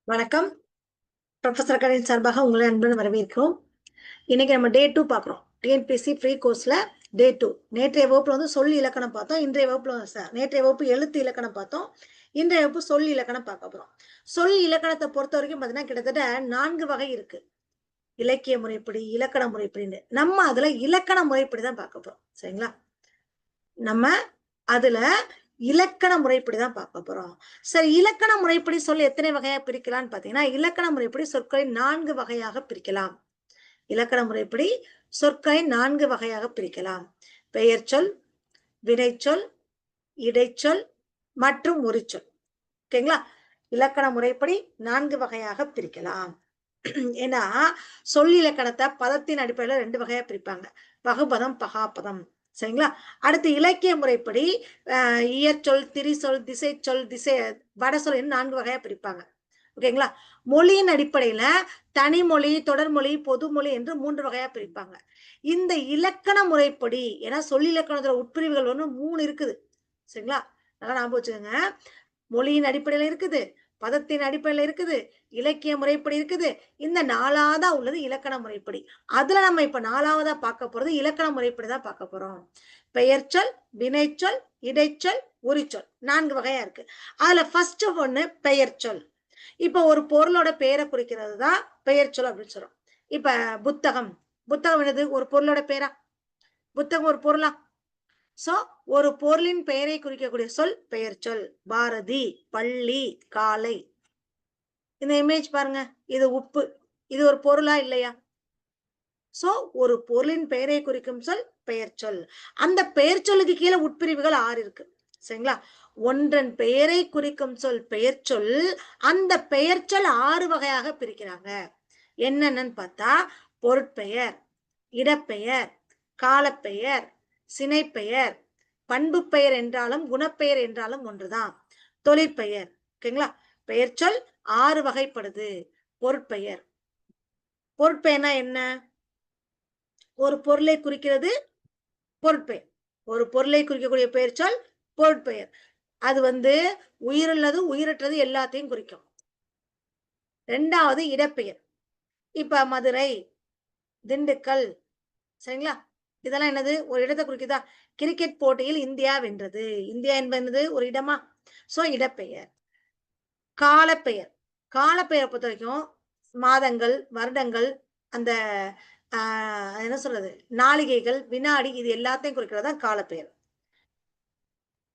வணக்கம். ப்ரொஃபசர் கணின் சார்பாக உங்களை அன்புடன் வரவேற்கிறோம். இன்னைக்கு நம்ம டே 2 பார்க்குறோம். டிஎன்பிஎஸ்சி ஃப்ரீ கோர்ஸ்ல டே 2. நேற்றைய வகுப்புல வந்து சொல் இலக்கணம் பார்த்தோம். இன்றைய வகுப்புல நேற்றைய வகுப்பு எழுத்து இலக்கணம் பார்த்தோம். இன்றைய வகுப்பு சொல் இலக்கணம் பார்க்க போறோம். சொல் இலக்கணத்தை பொறுத்த வரைக்கும் பார்த்தீங்கன்னா கிட்டத்தட்ட 4 வகை இருக்கு. இலக்கிய முறைப்படி, இலக்கண முறைப்படின்னு. நம்ம அதுல இலக்கண முறைப்படி தான் பார்க்க போறோம். சரிங்களா? நம்ம அதுல இலக்கண முறைப்படி தான் பார்க்க போறோம். சரி, இலக்கண முறைப்படி சொல் எத்தனை வகையா பிரிக்கலாம்னு பாத்தீங்கன்னா, இலக்கண முறைப்படி சொற்களை 4 வகையாக பிரிக்கலாம். இலக்கண முறைப்படி சொற்களை 4 வகையாக பிரிக்கலாம். பெயர் சொல், வினைச்சொல், இடைச்சொல் மற்றும் உரிச்சொல். ஓகேங்களா? இலக்கண முறைப்படி 4 வகையாக பிரிக்கலாம். ஏன்னா சொல் இலக்கணத்தை பதத்தின் அடிப்படையில 2 வகையா பிரிப்பாங்க. பகுபதம், பகாபதம். சரிங்களா? அடுத்து இலக்கிய முறைப்படி இயற்சொல், திரிசொல், திசைச்சொல், வடசொல் 4 வகையா பிரிப்பாங்க. ஓகேங்களா? மொழியின் அடிப்படையில தனிமொழி, தொடர்மொழி, பொதுமொழி என்று 3 வகையா பிரிப்பாங்க. இந்த இலக்கண முறைப்படி, ஏன்னா சொல் இலக்கணத்துல உட்பிரிவுகள் 3 இருக்குது. சரிங்களா? நல்லா ஞாபகம் வச்சுக்கோங்க. மொழியின் அடிப்படையில இருக்குது, பதத்தின் அடிப்படையில இருக்குது, இலக்கிய முறைப்படி இருக்குது. இந்த 4வதா உள்ளது இலக்கண முறைப்படி. அதுல நம்ம இப்ப 4வதா பார்க்க போறது இலக்கண முறைப்படி தான் பார்க்க போறோம். பெயர்ச்சொல், வினைச்சொல், இடைச்சொல், உரிச்சொல் 4 வகையா இருக்கு. அதுல ஃபர்ஸ்ட் ஒண்ணு பெயர்ச்சொல். இப்ப ஒரு பொருளோட பெயரை குறிக்கிறது தான் பெயர்ச்சொல் அப்படின்னு சொல்றோம். இப்ப புத்தகம். புத்தகம் என்னது? ஒரு பொருளோட பேரா? புத்தகம் ஒரு பொருளா? சோ ஒரு பொருளின் பெயரை குறிக்கக்கூடிய சொல் பெயர் சொல். பாரதி, பள்ளி, காலை. இந்த இமேஜ் பாருங்க. இது உப்பு. இது ஒரு பொருளா இல்லையா? சோ ஒரு பொருளின் பெயரை குறிக்கும் சொல் பெயர் சொல். அந்த பெயர் சொல்லுக்கு கீழே உட்பிரிவுகள் 6 இருக்கு. சரிங்களா? ஒன்றன் பெயரை குறிக்கும் சொல் பெயர் சொல். அந்த பெயர் சொல் 6 வகையாக பிரிக்கிறாங்க. என்னென்னு பார்த்தா பொருட்பெயர், இடப்பெயர், காலப்பெயர், சினைப்பெயர், பண்பு பெயர் என்றாலும் குணப்பெயர் என்றாலும் ஒன்றுதான். தொழிற்பெயர். ஓகேங்களா? பெயர் சொல் 6 வகைப்படுது. பொருட்பெயர். பொருட்பெயர்னா என்ன? ஒரு பொருளை குறிக்கிறது பொருட்பெயர். ஒரு பொருளை குறிக்கக்கூடிய பெயர் சொல் பொருட்பெயர். அது உயிருள்ளது, உயிரற்றது எல்லாத்தையும் குறிக்கும். 2வது இடப்பெயர். இப்ப மதுரை, திண்டுக்கல். சரிங்களா? இதெல்லாம் என்னது? ஒரு இடத்தை குறிக்குதா? கிரிக்கெட் போட்டியில் இந்தியா வென்றது. இந்தியா என்பது ஒரு இடமா? சோ இடப்பெயர். காலப்பெயர். காலப்பெயரை பொறுத்த வரைக்கும் மாதங்கள், வருடங்கள், அந்த என்ன சொல்றது, நாளிகைகள், வினாடி, இது எல்லாத்தையும் குறிக்கிறது தான் காலப்பெயர்.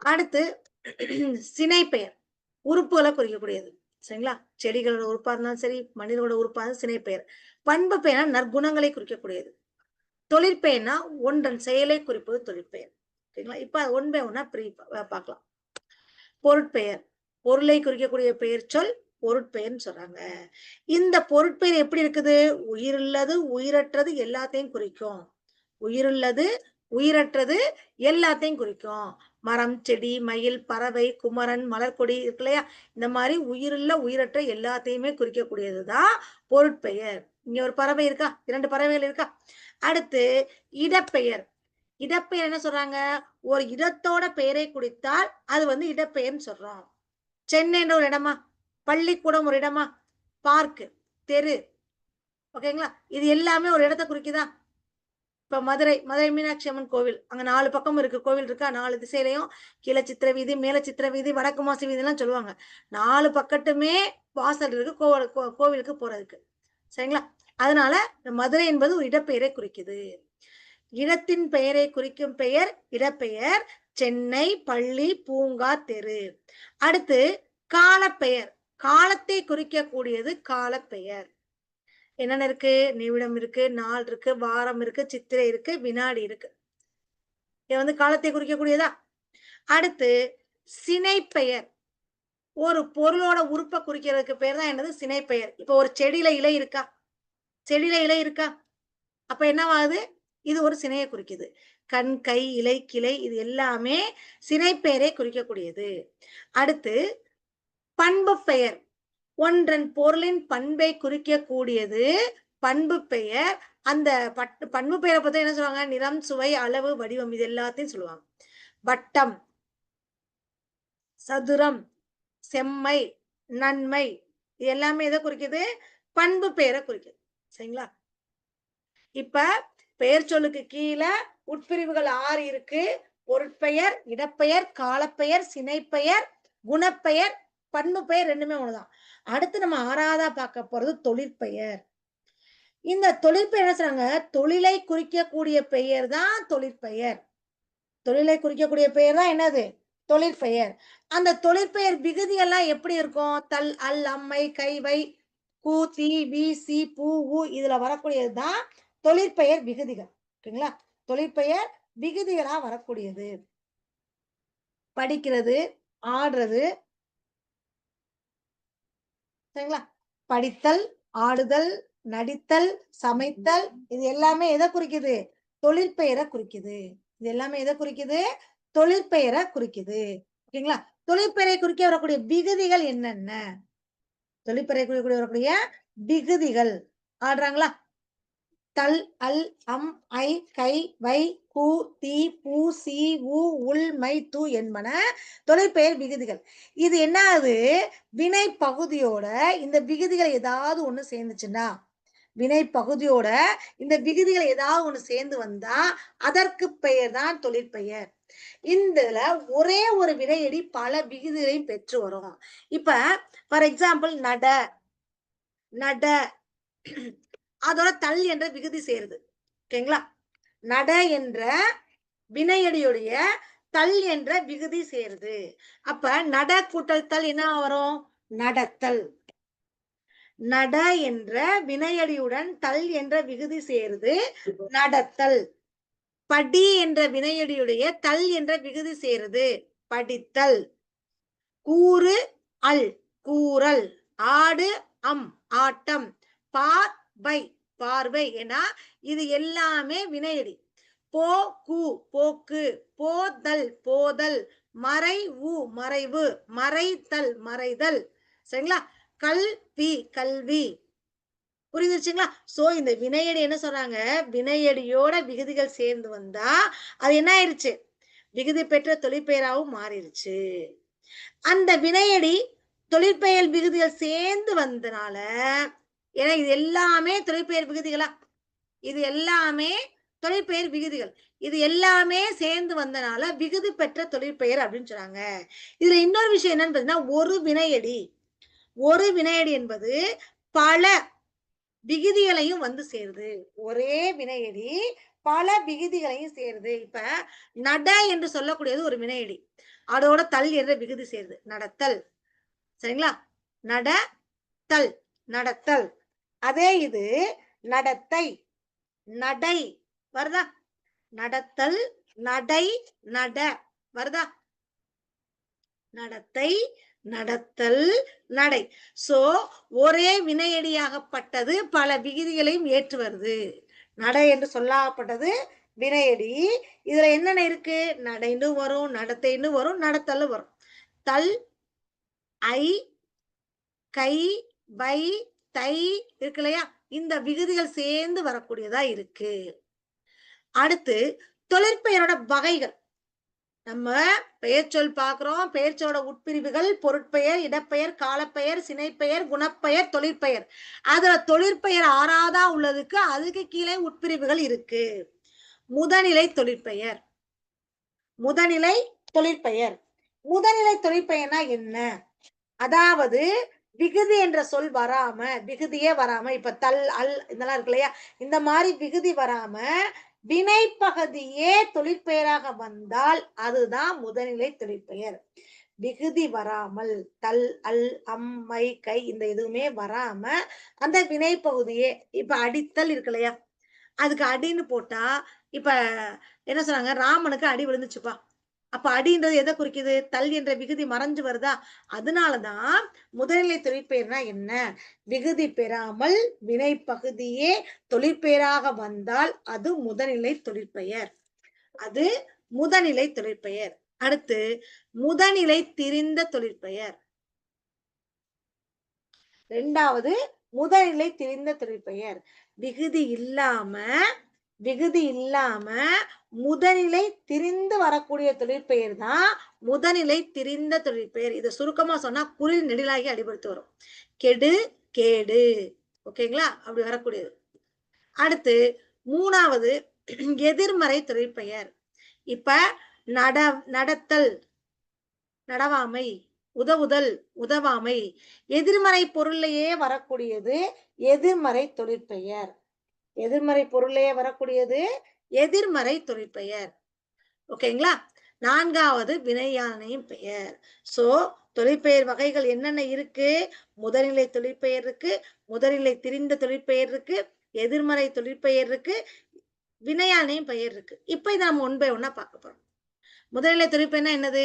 அடுத்து சினைப்பெயர். உறுப்புகளை குறிக்கக்கூடியது. சரிங்களா? செடிகளோட உறுப்பா இருந்தாலும் சரி, மனிதனோட உறுப்பா இருந்தாலும் சினைப்பெயர். பண்பு பெயர்னா நற்குணங்களை குறிக்கக்கூடியது. தொழிற்பெயர்னா ஒன்றன் செயலை குறிப்பது தொழிற்பெயர். சரிங்களா? இப்ப ஒன் பை ஒன்னா பார்க்கலாம். பொருட்பெயர். பொருளை குறிக்கக்கூடிய பெயர் சொல் பொருட்பெயர்னு சொல்றாங்க. இந்த பொருட்பெயர் எப்படி இருக்குது? உயிருள்ளது, உயிரற்றது எல்லாத்தையும் குறிக்கும். உயிருள்ளது, உயிரற்றது எல்லாத்தையும் குறிக்கும். மரம், செடி, மயில், பறவை, குமரன், மலர்கொடி இருக்கு இல்லையா? இந்த மாதிரி உயிருள்ள, உயிரற்ற எல்லாத்தையுமே குறிக்கக்கூடியதுதான் பொருட்பெயர். இங்க ஒரு பறவை இருக்கா? 2 பறவைகள் இருக்கா? அடுத்து இடப்பெயர். இடப்பெயர் என்ன சொல்றாங்க? ஒரு இடத்தோட பெயரை குறித்தால் அது இடப்பெயர்னு சொல்றோம். சென்னைன்ற ஒரு இடமா? பள்ளிக்கூடம் ஒரு இடமா? பார்க், தெரு. ஓகேங்களா? இது எல்லாமே ஒரு இடத்தை குறிக்குதா? இப்ப மதுரை மீனாட்சி அம்மன் கோவில். அங்க 4 பக்கம் இருக்கு. கோவில் இருக்கா? 4 திசையிலையும் கீழே சித்திர வீதி, மேல சித்திர வீதி, வடக்கு மாசி வீதி எல்லாம் சொல்லுவாங்க. 4 பக்கத்துமே வாசல் இருக்கு கோவிலுக்கு போறதுக்கு. சரிங்களா? அதனால மதுரை என்பது ஒரு இடப்பெயரை குறிக்குது. இடத்தின் பெயரை குறிக்கும் பெயர் இடப்பெயர். சென்னை, பள்ளி, பூங்கா, தெரு. அடுத்து காலப்பெயர். காலத்தை குறிக்கக்கூடியது காலப்பெயர். என்னென்ன இருக்கு? நிமிடம் இருக்கு, நாள் இருக்கு, வாரம் இருக்கு, சித்திரை இருக்கு, வினாடி இருக்கு. இது காலத்தை குறிக்கக்கூடியதா? அடுத்து சினைப்பெயர். ஒரு பொருளோட உறுப்பை குறிக்கிறதுக்கு பேர் தான் என்னது? சினைப்பெயர். இப்ப ஒரு செடியில இலை இருக்கா? செடியில இலை இருக்கா? அப்ப என்னவாகுது? இது ஒரு சினையை குறிக்குது. கண், கை, இலை, கிளை இது எல்லாமே சினைப்பெயரை குறிக்கக்கூடியது. அடுத்து பண்பு பெயர். ஒன்றன் பொருளின் பண்பை குறிக்கக்கூடியது பண்பு பெயர். அந்த பண்பு பெயரை பத்தி என்ன சொல்லுவாங்க? நிறம், சுவை, அளவு, வடிவம் இது எல்லாத்தையும் சொல்லுவாங்க. வட்டம், சதுரம், செம்மை, நன்மை இது எல்லாமே எதை குறிக்குது? பண்பு பெயரை குறிக்குது. சரிங்களா? இப்ப பெயர் சொல்லுக்கு கீழே உட்பிரிவுகள் 6 இருக்கு. பொருட்பெயர், இடப்பெயர், காலப்பெயர், சினைப்பெயர், குணப்பெயர், பண்பு பெயர் ரெண்டுமே ஒண்ணுதான். அடுத்து நம்ம 6வதா பார்க்க போறது தொழிற்பெயர். இந்த தொழிற்பெயர் என்ன சொல்றாங்க? தொழிலை குறிக்கக்கூடிய பெயர் தான் தொழிற்பெயர். தொழிலை குறிக்கக்கூடிய பெயர் தான் என்னது? தொழிற்பெயர். அந்த தொழிற்பெயர் விகுதி எல்லாம் எப்படி இருக்கும்? தல், அல், அம்மை, கை, வை, கு, தி, வி, சி, பூ, உ இதுல வரக்கூடியது தான் தொழிற்பெயர் விகுதிகள். ஓகேங்களா? தொழிற்பெயர் விகுதிகளா வரக்கூடியது. படிக்கிறது, ஆடுறது, சரிங்களா? படித்தல், ஆடுதல், நடித்தல், சமைத்தல் இது எல்லாமே எதை குறிக்குது? தொழிற்பெயரை குறிக்குது. இது எல்லாமே எதை குறிக்குது? தொழிற்பெயரை குறிக்குது. ஓகேங்களா? தொழிற்பெயரை குறிக்க வரக்கூடிய விகுதிகள் என்னென்ன? தொழிற்பெயரை குறிக்க வரக்கூடிய விகுதிகள் ஆடுறாங்களா? தல், அல், அம், ஐ, கை, வை, கு, தி, பூ, சி, உ, உள், மை, து என்பன தொழிற்பெயர் விகுதிகள். இது என்ன ஆகுது? வினை பகுதியோட இந்த விகுதிகள் ஏதாவது ஒண்ணு சேர்ந்துச்சுன்னா, வினை பகுதியோட இந்த விகுதிகள் ஏதாவது ஒண்ணு சேர்ந்து வந்தா அதற்கு பெயர் தான் தொழிற்பெயர். இதுல ஒரே ஒரு வினையடி பல விகுதிகளையும் பெற்று வரும். இப்ப ஃபார் எக்ஸாம்பிள் நட, நட அதோட தல் என்ற விகுதி சேருது. ஓகேங்களா? நட என்ற வினையடியுடைய தல் என்ற விகுதி சேருது. அப்ப நட கூட்டல் தல் என்ன வரும்? நடத்தல். நட என்ற வினையடியுடன் தல் என்ற விகுதி சேருது, நடத்தல். படி என்ற வினையடியுடைய தல் என்ற விகுதி சேருது, படித்தல். கூறு, அல், கூறல். ஆடு, அம், ஆட்டம். பார்வை, பார்வை ஏன்னா இது எல்லாமே வினையடி. போ, கு, போக்கு. போதல், போதல். மறைவு, மறைவு. மறைத்தல், மறைதல். சரிங்களா? கல்வி, கல்வி. புரிஞ்சிருச்சுங்களா? சோ இந்த வினையடி என்ன சொல்றாங்க? வினையடியோட விகுதிகள் சேர்ந்து வந்தா அது என்ன ஆயிருச்சு? விகுதி பெற்ற தொழிற்பெயராகவும் மாறிடுச்சு. அந்த வினையடி தொழிற்பெயர் விகுதிகள் சேர்ந்து வந்தனால ஏன்னா இது எல்லாமே தொழிற்பெயர் விகுதிகளா? இது எல்லாமே தொழிற்பெயர் விகுதிகள். இது எல்லாமே சேர்ந்து வந்தனால விகுதி பெற்ற தொழிற்பெயர் அப்படின்னு சொல்றாங்க. இதுல இன்னொரு விஷயம் என்னன்னு பாத்தீங்கன்னா, ஒரு வினையடி, ஒரு வினையடி என்பது பல விகுதிகளையும் வந்து சேருது. ஒரே வினையடி பல விகுதிகளையும் சேருது. இப்ப நட என்று சொல்லக்கூடியது ஒரு வினையடி. அதோட தல் என்ற விகுதி சேருது, நடத்தல். சரிங்களா? நடத்தல், நடத்தல். அதே இது நடத்தை, நடை வருதா? நடத்தல், நடை, நட வருதா? நடத்தை, நடத்தல், நடை. சோ ஒரே வினையடியாகப்பட்டது பல விகுதிகளையும் ஏற்று வருது. நடை என்று சொல்லப்பட்டது வினையடி. இதுல என்னென்ன இருக்கு? நடைன்னு வரும், நடத்தைன்னு வரும், நடத்தல் வரும். தல், ஐ, கை, வை, தை இருக்கு இல்லையா? இந்த விகுதிகள் சேர்ந்து வரக்கூடியதா இருக்கு. அடுத்து தொழிற்பெயரோட வகைகள். நம்ம பெயர்ச்சொல் பார்க்கிறோம். பெயர்ச்சொல்லோட உட்பிரிவுகள் பொருட்பெயர், இடப்பெயர், காலப்பெயர், சினைப்பெயர், குணப்பெயர், தொழிற்பெயர். அதுல தொழிற்பெயர் 6வதா உள்ளதுக்கு அதுக்கு கீழே உட்பிரிவுகள் இருக்கு. முதநிலை தொழிற்பெயர், முதநிலை தொழிற்பெயர். முதநிலை தொழிற்பெயர்னா என்ன? அதாவது விகுதி என்ற சொல் வராம, விகுதியே வராம, இப்ப தல், அல் இதெல்லாம் இருக்கு இல்லையா? இந்த மாதிரி விகுதி வராம வினை பகுதியே தொழிற்பெயராக வந்தால் அதுதான் முதல்நிலை தொழிற்பெயர். விகுதி வராமல் தல், அல், அம், மை, கை இந்த எதுவுமே வராம அந்த வினை பகுதியே, இப்ப அடித்தல் இருக்கு இல்லையா? அதுக்கு அடின்னு போட்டா, இப்ப என்ன சொன்னாங்க? ராமனுக்கு அடி விழுந்துச்சுப்பா. அப்ப அடின்றது எதை குறிக்குது? தல் என்ற விகுதி மறைஞ்சு வருதா? அதனாலதான் முதல்நிலை தொழிற்பெயர்னா என்ன? விகுதி பெறாமல் வினை பகுதியே தொழிற்பெயராக வந்தால் அது முதல்நிலை தொழிற்பெயர். அது முதல்நிலை தொழிற்பெயர். அடுத்து முதல்நிலை திரிந்த தொழிற்பெயர். இரண்டாவது முதல்நிலை திரிந்த தொழிற்பெயர். விகுதி இல்லாம விகுதி இல்லாம முதநிலை திரிந்து வரக்கூடிய தொழிற்பெயர் தான் முதநிலை திரிந்த தொழிற்பெயர். இதை சுருக்கமா சொன்னா குறில் நெடிலாகி அடிபடுத்து வரும். கெடு கேடு. ஓகேங்களா? அப்படி வரக்கூடியது. அடுத்து மூணாவது எதிர்மறை தொழிற்பெயர். இப்ப நடத்தல், நடவாமை, உதவுதல், உதவாமை, எதிர்மறை பொருளையே வரக்கூடியது எதிர்மறை தொழிற்பெயர். எதிர்மறை பொருளையே வரக்கூடியது எதிர்மறை தொழிற்பெயர். ஓகேங்களா? நான்காவது வினையானையும் பெயர். சோ தொழிற்பெயர் வகைகள் என்னென்ன இருக்கு? முதல்நிலை தொழிற்பெயர் இருக்கு, முதல்நிலை திரிந்த தொழிற்பெயர் இருக்கு, எதிர்மறை தொழிற்பெயர் இருக்கு, வினையானையும் பெயர் இருக்கு. இப்ப இதை நம்ம ஒன் பை ஒன்னா பார்க்க போறோம். முதல்நிலை தொழிற்பெயர்னா என்னது?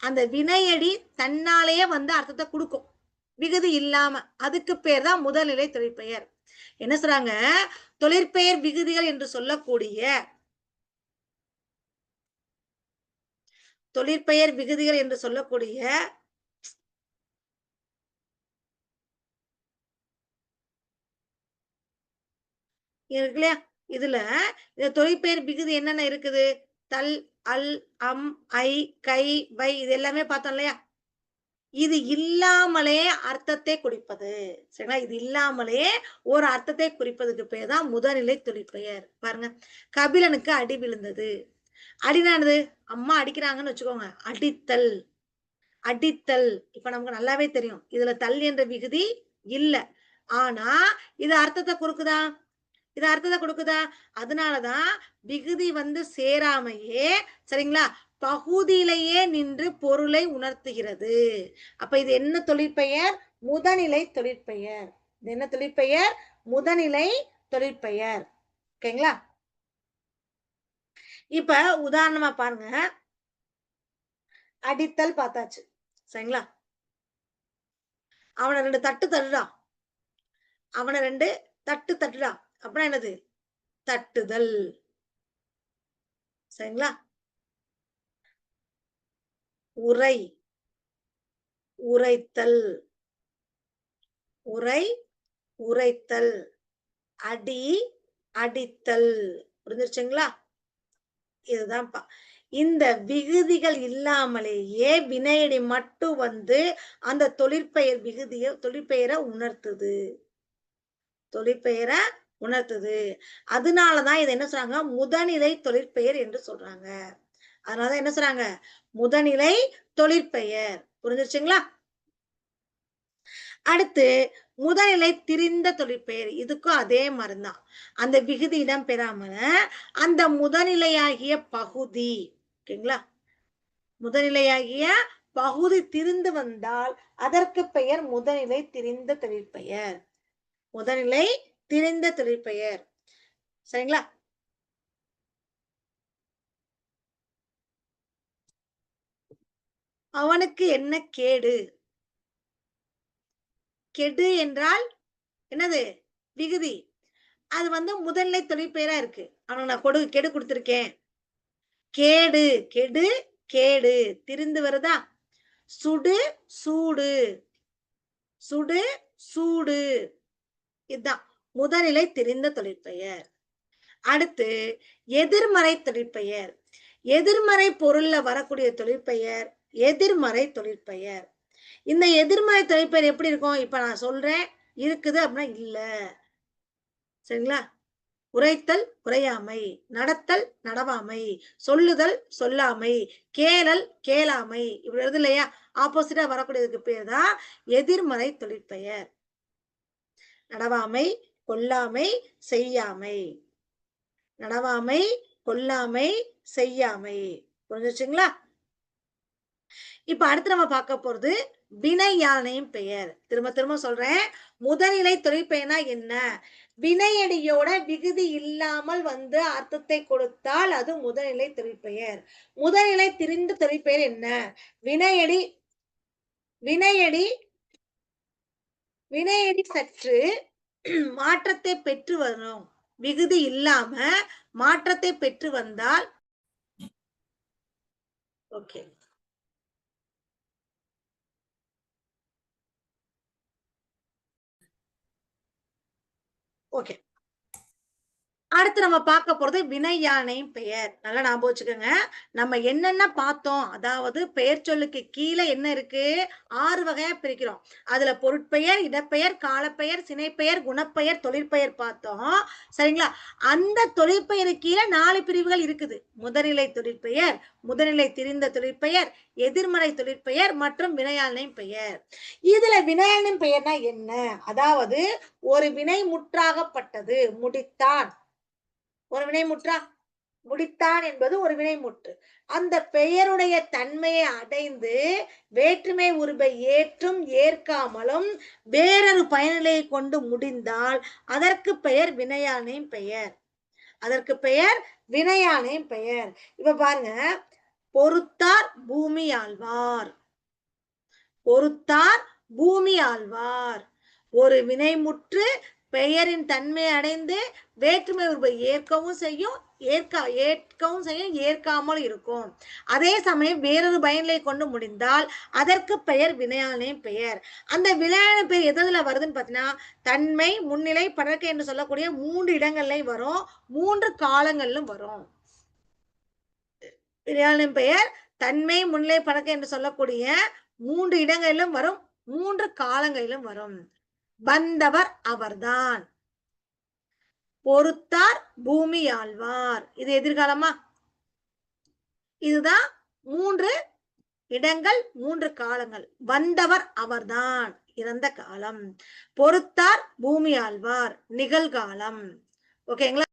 அந்த வினையடி தன்னாலேயே வந்து அர்த்தத்தை கொடுக்கும், விகுதி இல்லாம. அதுக்கு பேர் தான் முதல்நிலை தொழிற்பெயர். என்ன சொல்றாங்க? தொழிற்பெயர் விகுதிகள் என்று சொல்லக்கூடிய தொழிற்பெயர் விகுதிகள் என்று சொல்லக்கூடிய இருக்கு இல்லையா? இதுல இந்த தொழிற்பெயர் விகுதி என்னென்ன இருக்குது? தல், அல், அம், ஐ, கை, வை, இது எல்லாமே பார்த்தோம் இல்லையா? இது இல்லாமலே அர்த்தத்தை குறிப்பது. சரிங்களா? இது இல்லாமலே ஒரு அர்த்தத்தை குறிப்பதுக்கு பேர் தான் முதல்நிலை தொழிற்பெயர். பாருங்க, கபிலனுக்கு அடி விழுந்தது. அடினானது அம்மா அடிக்கிறாங்கன்னு வச்சுக்கோங்க, அடித்தல். அடித்தல் இப்ப நமக்கு நல்லாவே தெரியும், இதுல தல் என்ற விகுதி இல்ல. ஆனா இது அர்த்தத்தை கொடுக்குதா? இது அர்த்தத்தை கொடுக்குதா? அதனாலதான் விகுதி வந்து சேராமையே, சரிங்களா, பகுதியிலேயே நின்று பொருளை உணர்த்துகிறது. அப்ப இது என்ன தொழிற்பெயர்? முதநிலை தொழிற்பெயர். இது என்ன தொழிற்பெயர்? முதநிலை தொழிற்பெயர். ஓகேங்களா? இப்ப உதாரணமா பாருங்க, அடித்தல் பார்த்தாச்சு. சரிங்களா? அவனை 2 தட்டு தட்டுறான். அவனை 2 தட்டு தட்டுறான். அப்படின்னா என்னது? தட்டுதல். சரிங்களா? உரை, உரைத்தல். உரை, உரைத்தல். அடி, அடித்தல். புரிஞ்சிருச்சுங்களா? இதுதான்ப்பா. இந்த விகுதிகள் இல்லாமலேயே வினையடி மட்டும் வந்து அந்த தொழிற்பெயர் விகுதிய தொழிற்பெயரை உணர்த்துது. தொழிற்பெயரை உணர்த்துது. அதனாலதான் இதை என்ன சொல்றாங்க? முதநிலை தொழிற்பெயர் என்று சொல்றாங்க. அதனாலதான் என்ன சொல்றாங்க? முதநிலை தொழிற்பெயர். புரிஞ்சிருச்சுங்களா? அடுத்து முதல்நிலை திரிந்த தொழிற்பெயர். இதுக்கும் அதே மாதிரிதான். அந்த விகுதி இடம் பெறாமல அந்த முதல்நிலையாகிய பகுதி, ஓகேங்களா, முதல்நிலையாகிய பகுதி திரிந்து வந்தால் அதற்கு பெயர் முதல்நிலை திரிந்த தொழிற்பெயர். முதல்நிலை திரிந்த தொழிற்பெயர். சரிங்களா? அவனுக்கு என்ன கேடு? கெடு என்றால் என்னது? விகுதி. அது வந்து முதல்நிலை தொழிற்பெயரா இருக்கு. அவனுக்கு நான் கெடு கொடுத்திருக்கேன். கேடு, கெடு, கேடு திரிந்து வருதா? சுடு, சூடு, சுடு, சூடு. இதுதான் முதல்நிலை திரிந்த தொழிற்பெயர். அடுத்து எதிர்மறை தொழிற்பெயர். எதிர்மறை பொருள்ல வரக்கூடிய தொழிற்பெயர் எதிர்மறை தொழிற்பெயர். இந்த எதிர்மறை தொழிற்பெயர் எப்படி இருக்கும்? இப்ப நான் சொல்றேன், இருக்குது அப்படின்னா இல்ல. சரிங்களா? உரைத்தல், உரையாமை, நடத்தல், நடவாமை, சொல்லுதல், சொல்லாமை, கேளல், கேளாமை. இப்படி வருது இல்லையா? ஆப்போசிட்டா வரக்கூடியதுக்கு பேர் தான் எதிர்மறை தொழிற்பெயர். நடவாமை, கொல்லாமை, செய்யாமை. நடவாமை, கொல்லாமை, செய்யாமை. புரிஞ்சுச்சுங்களா? இப்ப அடுத்து நம்ம பார்க்க போறது வினையானையும் பெயர். திரும்ப திரும்ப சொல்றேன், முதல்நிலை தொழிற்பெயர்னா என்ன? வினையடியோட விகுதி இல்லாமல் வந்து அர்த்தத்தை கொடுத்தால் அது முதல்நிலை தொழிற்பெயர். முதல்நிலை திரிந்த தொழிற்பெயர் என்ன? வினையடி வினையடி வினையடி சற்று மாற்றத்தை பெற்று வரும். விகுதி இல்லாம மாற்றத்தை பெற்று வந்தால் ஓகே. ஓகே, அடுத்து நம்ம பார்க்க போறது வினையானை பெயர். நல்லா ஞாபகம் வச்சுக்கோங்க. நம்ம என்னென்ன பார்த்தோம், அதாவது பெயர் சொல்லுக்கு கீழே என்ன இருக்கு, 6 வகையா பிரிக்கிறோம். அதுல பொருட்பெயர், இடப்பெயர், காலப்பெயர், சினைப்பெயர், குணப்பெயர், தொழிற்பெயர் பார்த்தோம். சரிங்களா? அந்த தொழிற்பெயருக்கு கீழே 4 பிரிவுகள் இருக்குது. முதல்நிலை தொழிற்பெயர், முதல்நிலை திரிந்த தொழிற்பெயர், எதிர்மறை தொழிற்பெயர் மற்றும் வினையானை பெயர். இதுல வினையானை பெயர்னா என்ன? அதாவது ஒரு வினை முற்றாகப்பட்டது, முடித்தான். ஒரு வினைமுற்றா? முடித்தான் என்பது ஒரு வினைமுற்று. அந்த பெயருடைய தன்மையை அடைந்து வேற்றுமை உருபை ஏற்றும் ஏற்காமலும் வேறொரு பயனிலையை கொண்டு முடிந்தால் அதற்கு பெயர் வினையானை பெயர். அதற்கு பெயர் வினையானை பெயர். இப்ப பாருங்க, பொறுத்தார் பூமி ஆழ்வார். பொறுத்தார் பூமி ஆழ்வார். ஒரு வினைமுற்று பெயரின் தன்மை அடைந்து வேற்றுமை உருவை ஏற்கவும் செய்யும், ஏற்கவும் செய்யும், ஏற்காமல் இருக்கும். அதே சமயம் வேறொரு பயனிலை கொண்டு முடிந்தால் அதற்கு பெயர் வினையானை பெயர். அந்த வினையானை பெயர் எதுல வருதுன்னு பாத்தீங்கன்னா, தன்மை, முன்னிலை, படர்க்கை என்று சொல்லக்கூடிய 3 இடங்கள்லையும் வரும், 3 காலங்களிலும் வரும். வினையானை பெயர் தன்மை, முன்னிலை, படர்க்கை என்று சொல்லக்கூடிய 3 இடங்களிலும் வரும், 3 காலங்களிலும் வரும். வந்தவர் அவர்தான். பொறுத்தார் பூமி ஆழ்வார். இது எதிர்காலமா? இதுதான் 3 இடங்கள், 3 காலங்கள். வந்தவர் அவர்தான் இறந்த காலம். பொறுத்தார் பூமி ஆழ்வார் நிகழ்காலம். ஓகேங்களா?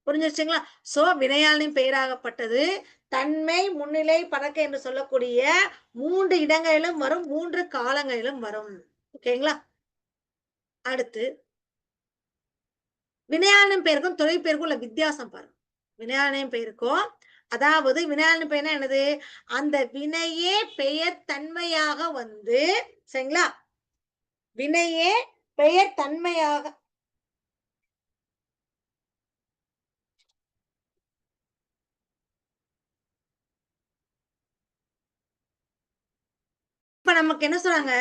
புரிஞ்சிருச்சுங்களா? சோ வினையாளின் பெயராகப்பட்டது தன்மை, முன்னிலை, படர்க்கை என்று சொல்லக்கூடிய 3 இடங்களிலும் வரும், 3 காலங்களிலும் வரும். ஓகேங்களா? அடுத்து வினையாளின் பெயருக்கும் தொழிற்பெயருக்கும் உள்ள வித்தியாசம் பாருங்க. வினையாளின் பெயருக்கும், அதாவது வினையாளின் பெயர்னா என்னது, அந்த வினையே பெயர் தன்மையாக வந்து, சரிங்களா, வினையே பெயர் தன்மையாக இப்ப நமக்கு என்ன சொல்றாங்க,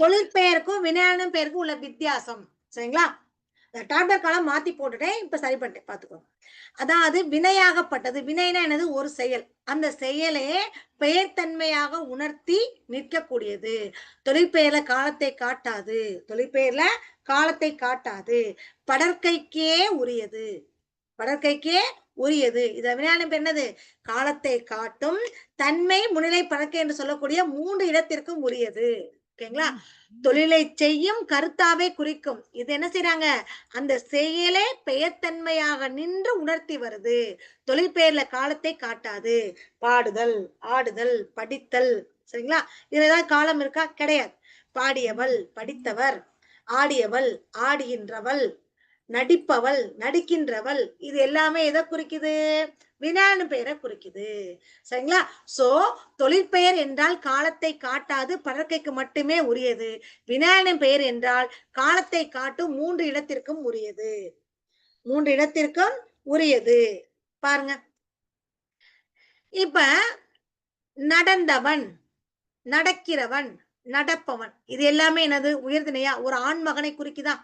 தொழிற்பெயருக்கும் வினையாளின் பெயருக்கும் உள்ள வித்தியாசம். சரிங்களா? டாட்டர் காலம் மாத்தி போட்டுட்டேன், இப்ப சரி பண்ணிட்டேன், பாத்துக்கோங்க. அதாவது வினையாகப்பட்டது, வினைனா என்னது, ஒரு செயல். அந்த செயலே பெயர் தன்மையாக உணர்த்தி நிற்கக்கூடியது. தொழிற்பெயர்ல காலத்தை காட்டாது, தொழிற்பெயர்ல காலத்தை காட்டாது, படற்கைக்கே உரியது, படற்கைக்கே உரியது. இத வினையாளம் என்னது, காலத்தை காட்டும், தன்மை, முன்னிலை, படற்கை என்று சொல்லக்கூடிய 3 இடத்திற்கும் உரியது. ஓகேங்களா? தொழிலை செய்யும் கருத்தாவே குறிக்கும். இது என்ன செய்யறாங்க, அந்த செயலே பெயர்த்தன்மையாக நின்று உணர்த்தி வருது. தொழிற்பெயர்ல காலத்தை காட்டாது. பாடுதல், ஆடுதல், படித்தல். சரிங்களா? இதுல ஏதாவது காலம் இருக்கா? கிடையாது. பாடியவள், படித்தவர், ஆடியவள், ஆடுகின்றவள், நடிப்பவள், நடிக்கின்றவள், இது எல்லாமே எதை குறிக்குது, வினையாளு பெயரை குறிக்குது. சரிங்களா? சோ தொழிற்பெயர் என்றால் காலத்தை காட்டாது, படற்கைக்கு மட்டுமே உரியது. வினையாளின் பெயர் என்றால் காலத்தை காட்டும், 3 இடத்திற்கும் உரியது, 3 இடத்திற்கும் உரியது. பாருங்க, இப்ப நடந்தவன், நடக்கிறவன், நடப்பவன், இது எல்லாமே என்னது, உயர்திணையா? ஒரு ஆண் மகனை குறிக்குதா?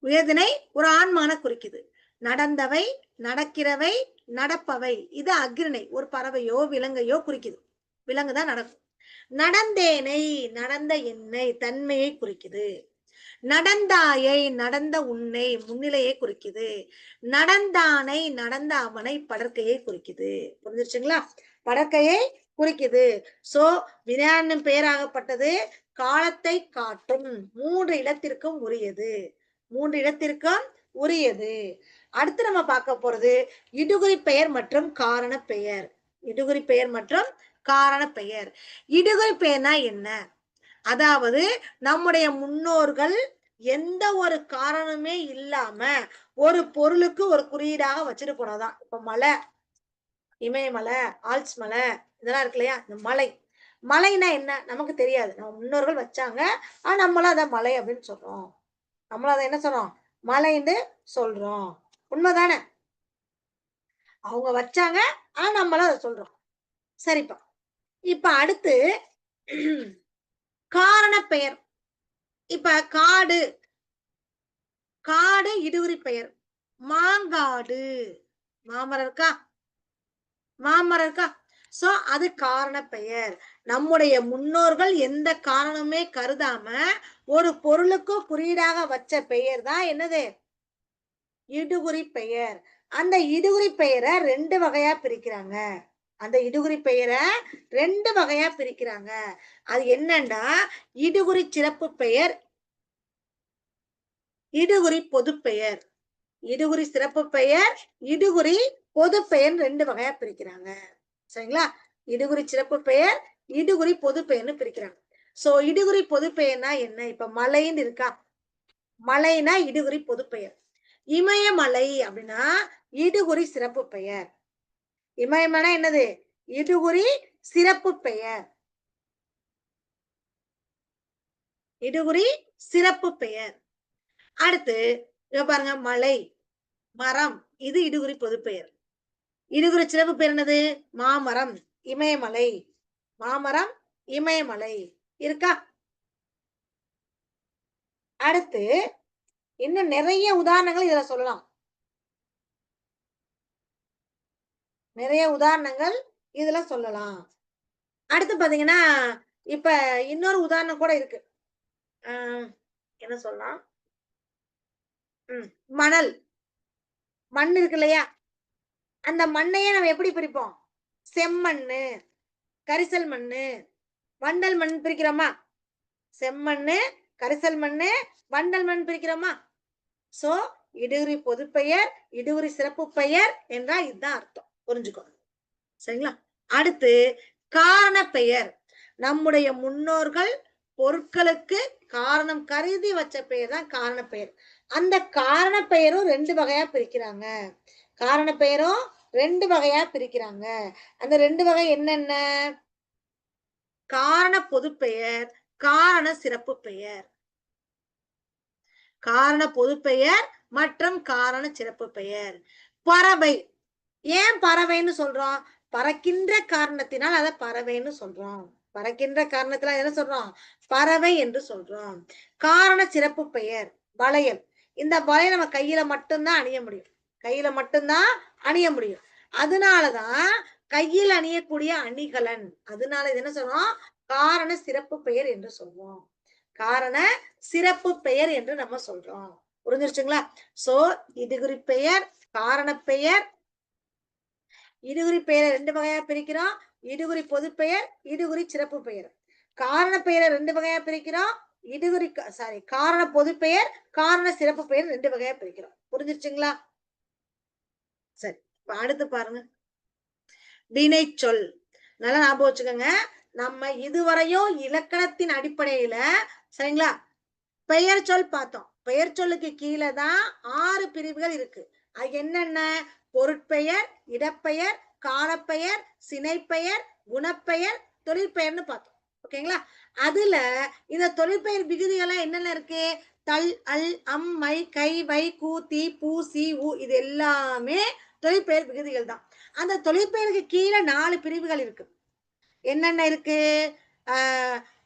உயர்திணை ஒரு ஆண்மகனை குறிக்குது. நடந்தவை, நடக்கிறவை, நடப்பவை, இது அக்ரிணை, ஒரு பறவையோ விலங்கையோ குறிக்குது. விலங்குதான் நடக்கும். நடந்தேனை, நடந்த என்னை, தன்மையை குறிக்குது. நடந்தாயை, நடந்த உன்னை, முன்னிலையை குறிக்குது. நடந்தானை, நடந்த அவனை, படற்கையை குறிக்குது. புரிஞ்சிருச்சுங்களா? படற்கையை குறிக்குது. சோ வினையாளின் பெயராகப்பட்டது காலத்தை காட்டும், 3 இடத்திற்கும் உரியது, 3 இடத்திற்கும் உரியது. அடுத்து நம்ம பார்க்க போறது இடுகுறி பெயர் மற்றும் காரண பெயர். இடுகுறி பெயர் மற்றும் காரண பெயர். இடுகுறி பெயர்னா என்ன, அதாவது நம்முடைய முன்னோர்கள் எந்த ஒரு காரணமே இல்லாம ஒரு பொருளுக்கு ஒரு குறியீடாக வச்சுட்டு போனதான். இப்ப மலை, இமயமலை, ஆல்ஸ் மலை, இதெல்லாம் இருக்கு இல்லையா, இந்த மலை. மலைனா என்ன நமக்கு தெரியாது, நம்ம முன்னோர்கள் வச்சாங்க, ஆனா நம்மளும் அதை மலை அப்படின்னு சொல்றோம். நம்மளும் அதை என்ன சொல்றோம், மலைன்னு சொல்றோம். உண்மைதானே? அவங்க வச்சாங்க, ஆனா நம்மளும் அதை சொல்றோம். சரிப்பா. இப்ப அடுத்து காரண பெயர். இப்ப காடு, காடு இடுகுறி பெயர். மாங்காடு, மாமரம் இருக்கா, மாமரம் இருக்கா. சோ அது காரண பெயர். நம்முடைய முன்னோர்கள் எந்த காரணமே கருதாம ஒரு பொருளுக்கு குறியீடாக வச்ச பெயர் தான் என்னது, இடுகுறி பெயர். அந்த இடுகுறி பெயரை 2 வகையா பிரிக்கிறாங்க. அந்த இடுகுறி பெயரை 2 வகையா பிரிக்கிறாங்க. அது என்னன்னா, இடுகுறி சிறப்பு பெயர், இடுகுறி பொது பெயர். இடுகுறி சிறப்பு பெயர், இடுகுறி பொது பெயர் 2 வகையா பிரிக்கிறாங்க. சரிங்களா? இடுகுறி சிறப்பு பெயர், இடுகுறி பொது பெயர்னு பிரிக்கிறாங்க. சோ இடுகுறி பொது பெயர்னா என்ன? இப்ப மலைன்னு இருக்கா, மலைனா இடுகுறி பொது பெயர். இமயமலை அப்படின்னா இடுகுறி சிறப்பு பெயர். இமயமலை என்னது, இடுகுறி சிறப்பு பெயர். இடுகுறி சிறப்பு பெயர். அடுத்து பாருங்க, மலை, மரம், இது இடுகுறி பொது பெயர். இடுகுறி சிறப்பு பெயர் என்னது, மாமரம், இமயமலை. மாமரம், இமயமலை இருக்கா. அடுத்து இன்னும் நிறைய உதாரணங்கள் இதுல சொல்லலாம். நிறைய உதாரணங்கள் இதுல சொல்லலாம். அடுத்து பாத்தீங்கன்னா, இப்ப இன்னொரு உதாரணம் கூட இருக்கு. என்ன சொல்லலாம், மணல், மண் இருக்கு இல்லையா, அந்த மண்ணையே நம்ம எப்படி பிரிப்போம், செம்மண்ணு, கரிசல் மண்ணு, வண்டல் மண் பிரிக்கிறோமா, செம்மண்ணு, கரிசல் மண்ணு, வண்டல் மண் பிரிக்கிறோமா. சோ இடுகுறி பொது பெயர், இடுகுறி சிறப்பு பெயர் என்றால் இதுதான் அர்த்தம், புரிஞ்சுக்கோ. சரிங்களா. அடுத்து காரண பெயர். நம்முடைய முன்னோர்கள் பொருட்களுக்கு காரணம் கருதி வச்ச பெயர் தான் காரண பெயர். அந்த காரண பெயரும் 2 வகையா பிரிக்கிறாங்க. காரண பெயரும் 2 வகையா பிரிக்கிறாங்க. அந்த 2 வகை என்னென்ன, காரண பொது பெயர், காரண சிறப்பு பெயர். காரண பொது பெயர் மற்றும் காரண சிறப்பு பெயர். பறவை, ஏன் பறவைன்னு சொல்றோம், பறக்கின்ற காரணத்தினால் அதை பறவைன்னு சொல்றோம். பறக்கின்ற காரணத்தினால் என்ன சொல்றோம், பறவை என்று சொல்றோம். காரண சிறப்பு பெயர், வளையல். இந்த வளையல் நம்ம கையில மட்டும்தான் அணிய முடியும், கையில மட்டும்தான் அணிய முடியும். அதனாலதான் கையில் அணியக்கூடிய அணிகலன். அதனால இது என்ன சொல்றோம், காரண சிறப்பு பெயர் என்று சொல்றோம். காரண சிறப்பு பெயர் என்று நம்ம சொல்றோம். புரிஞ்சிருச்சுங்களா. சோ இடுகுறி பெயர், காரண பெயர், இடுகுறி பெயரை 2 வகையா பிரிக்கிறோம். இடுகுறி பொது பெயர், இடுகுறி சிறப்பு பெயர். காரண பெயரை 2 வகையா பிரிக்கிறோம். இடுகுறி காரண பொது பெயர், காரண சிறப்பு பெயர் 2 வகையா பிரிக்கிறோம். புரிஞ்சிருச்சுங்களா. சரி, அடுத்து பாருங்க, வினை சொல். நல்லா ஞாபகம் வச்சுக்கோங்க. நம்ம இதுவரையும் இலக்கணத்தின் அடிப்படையில, சரிங்களா, பெயர் சொல் பார்த்தோம். பெயர் சொல்லுக்கு கீழே தான் 6 பிரிவுகள் இருக்கு. அது என்னென்ன, பொருட்பெயர், இடப்பெயர், காலப்பெயர், சினைப்பெயர், குணப்பெயர், தொழிற்பெயர்னு பார்த்தோம். ஓகேங்களா. அதுல இந்த தொழிற்பெயர் விகுதிகள்லாம் என்னென்ன இருக்கு, தல், அல், அம், மை, கை, வை, கூ, தி, பூ, சி, உ, இது எல்லாமே தொழிற்பெயர் விகுதிகள் தான். அந்த தொழிற்பெயருக்கு கீழே 4 பிரிவுகள் இருக்கு. என்னென்ன இருக்கு,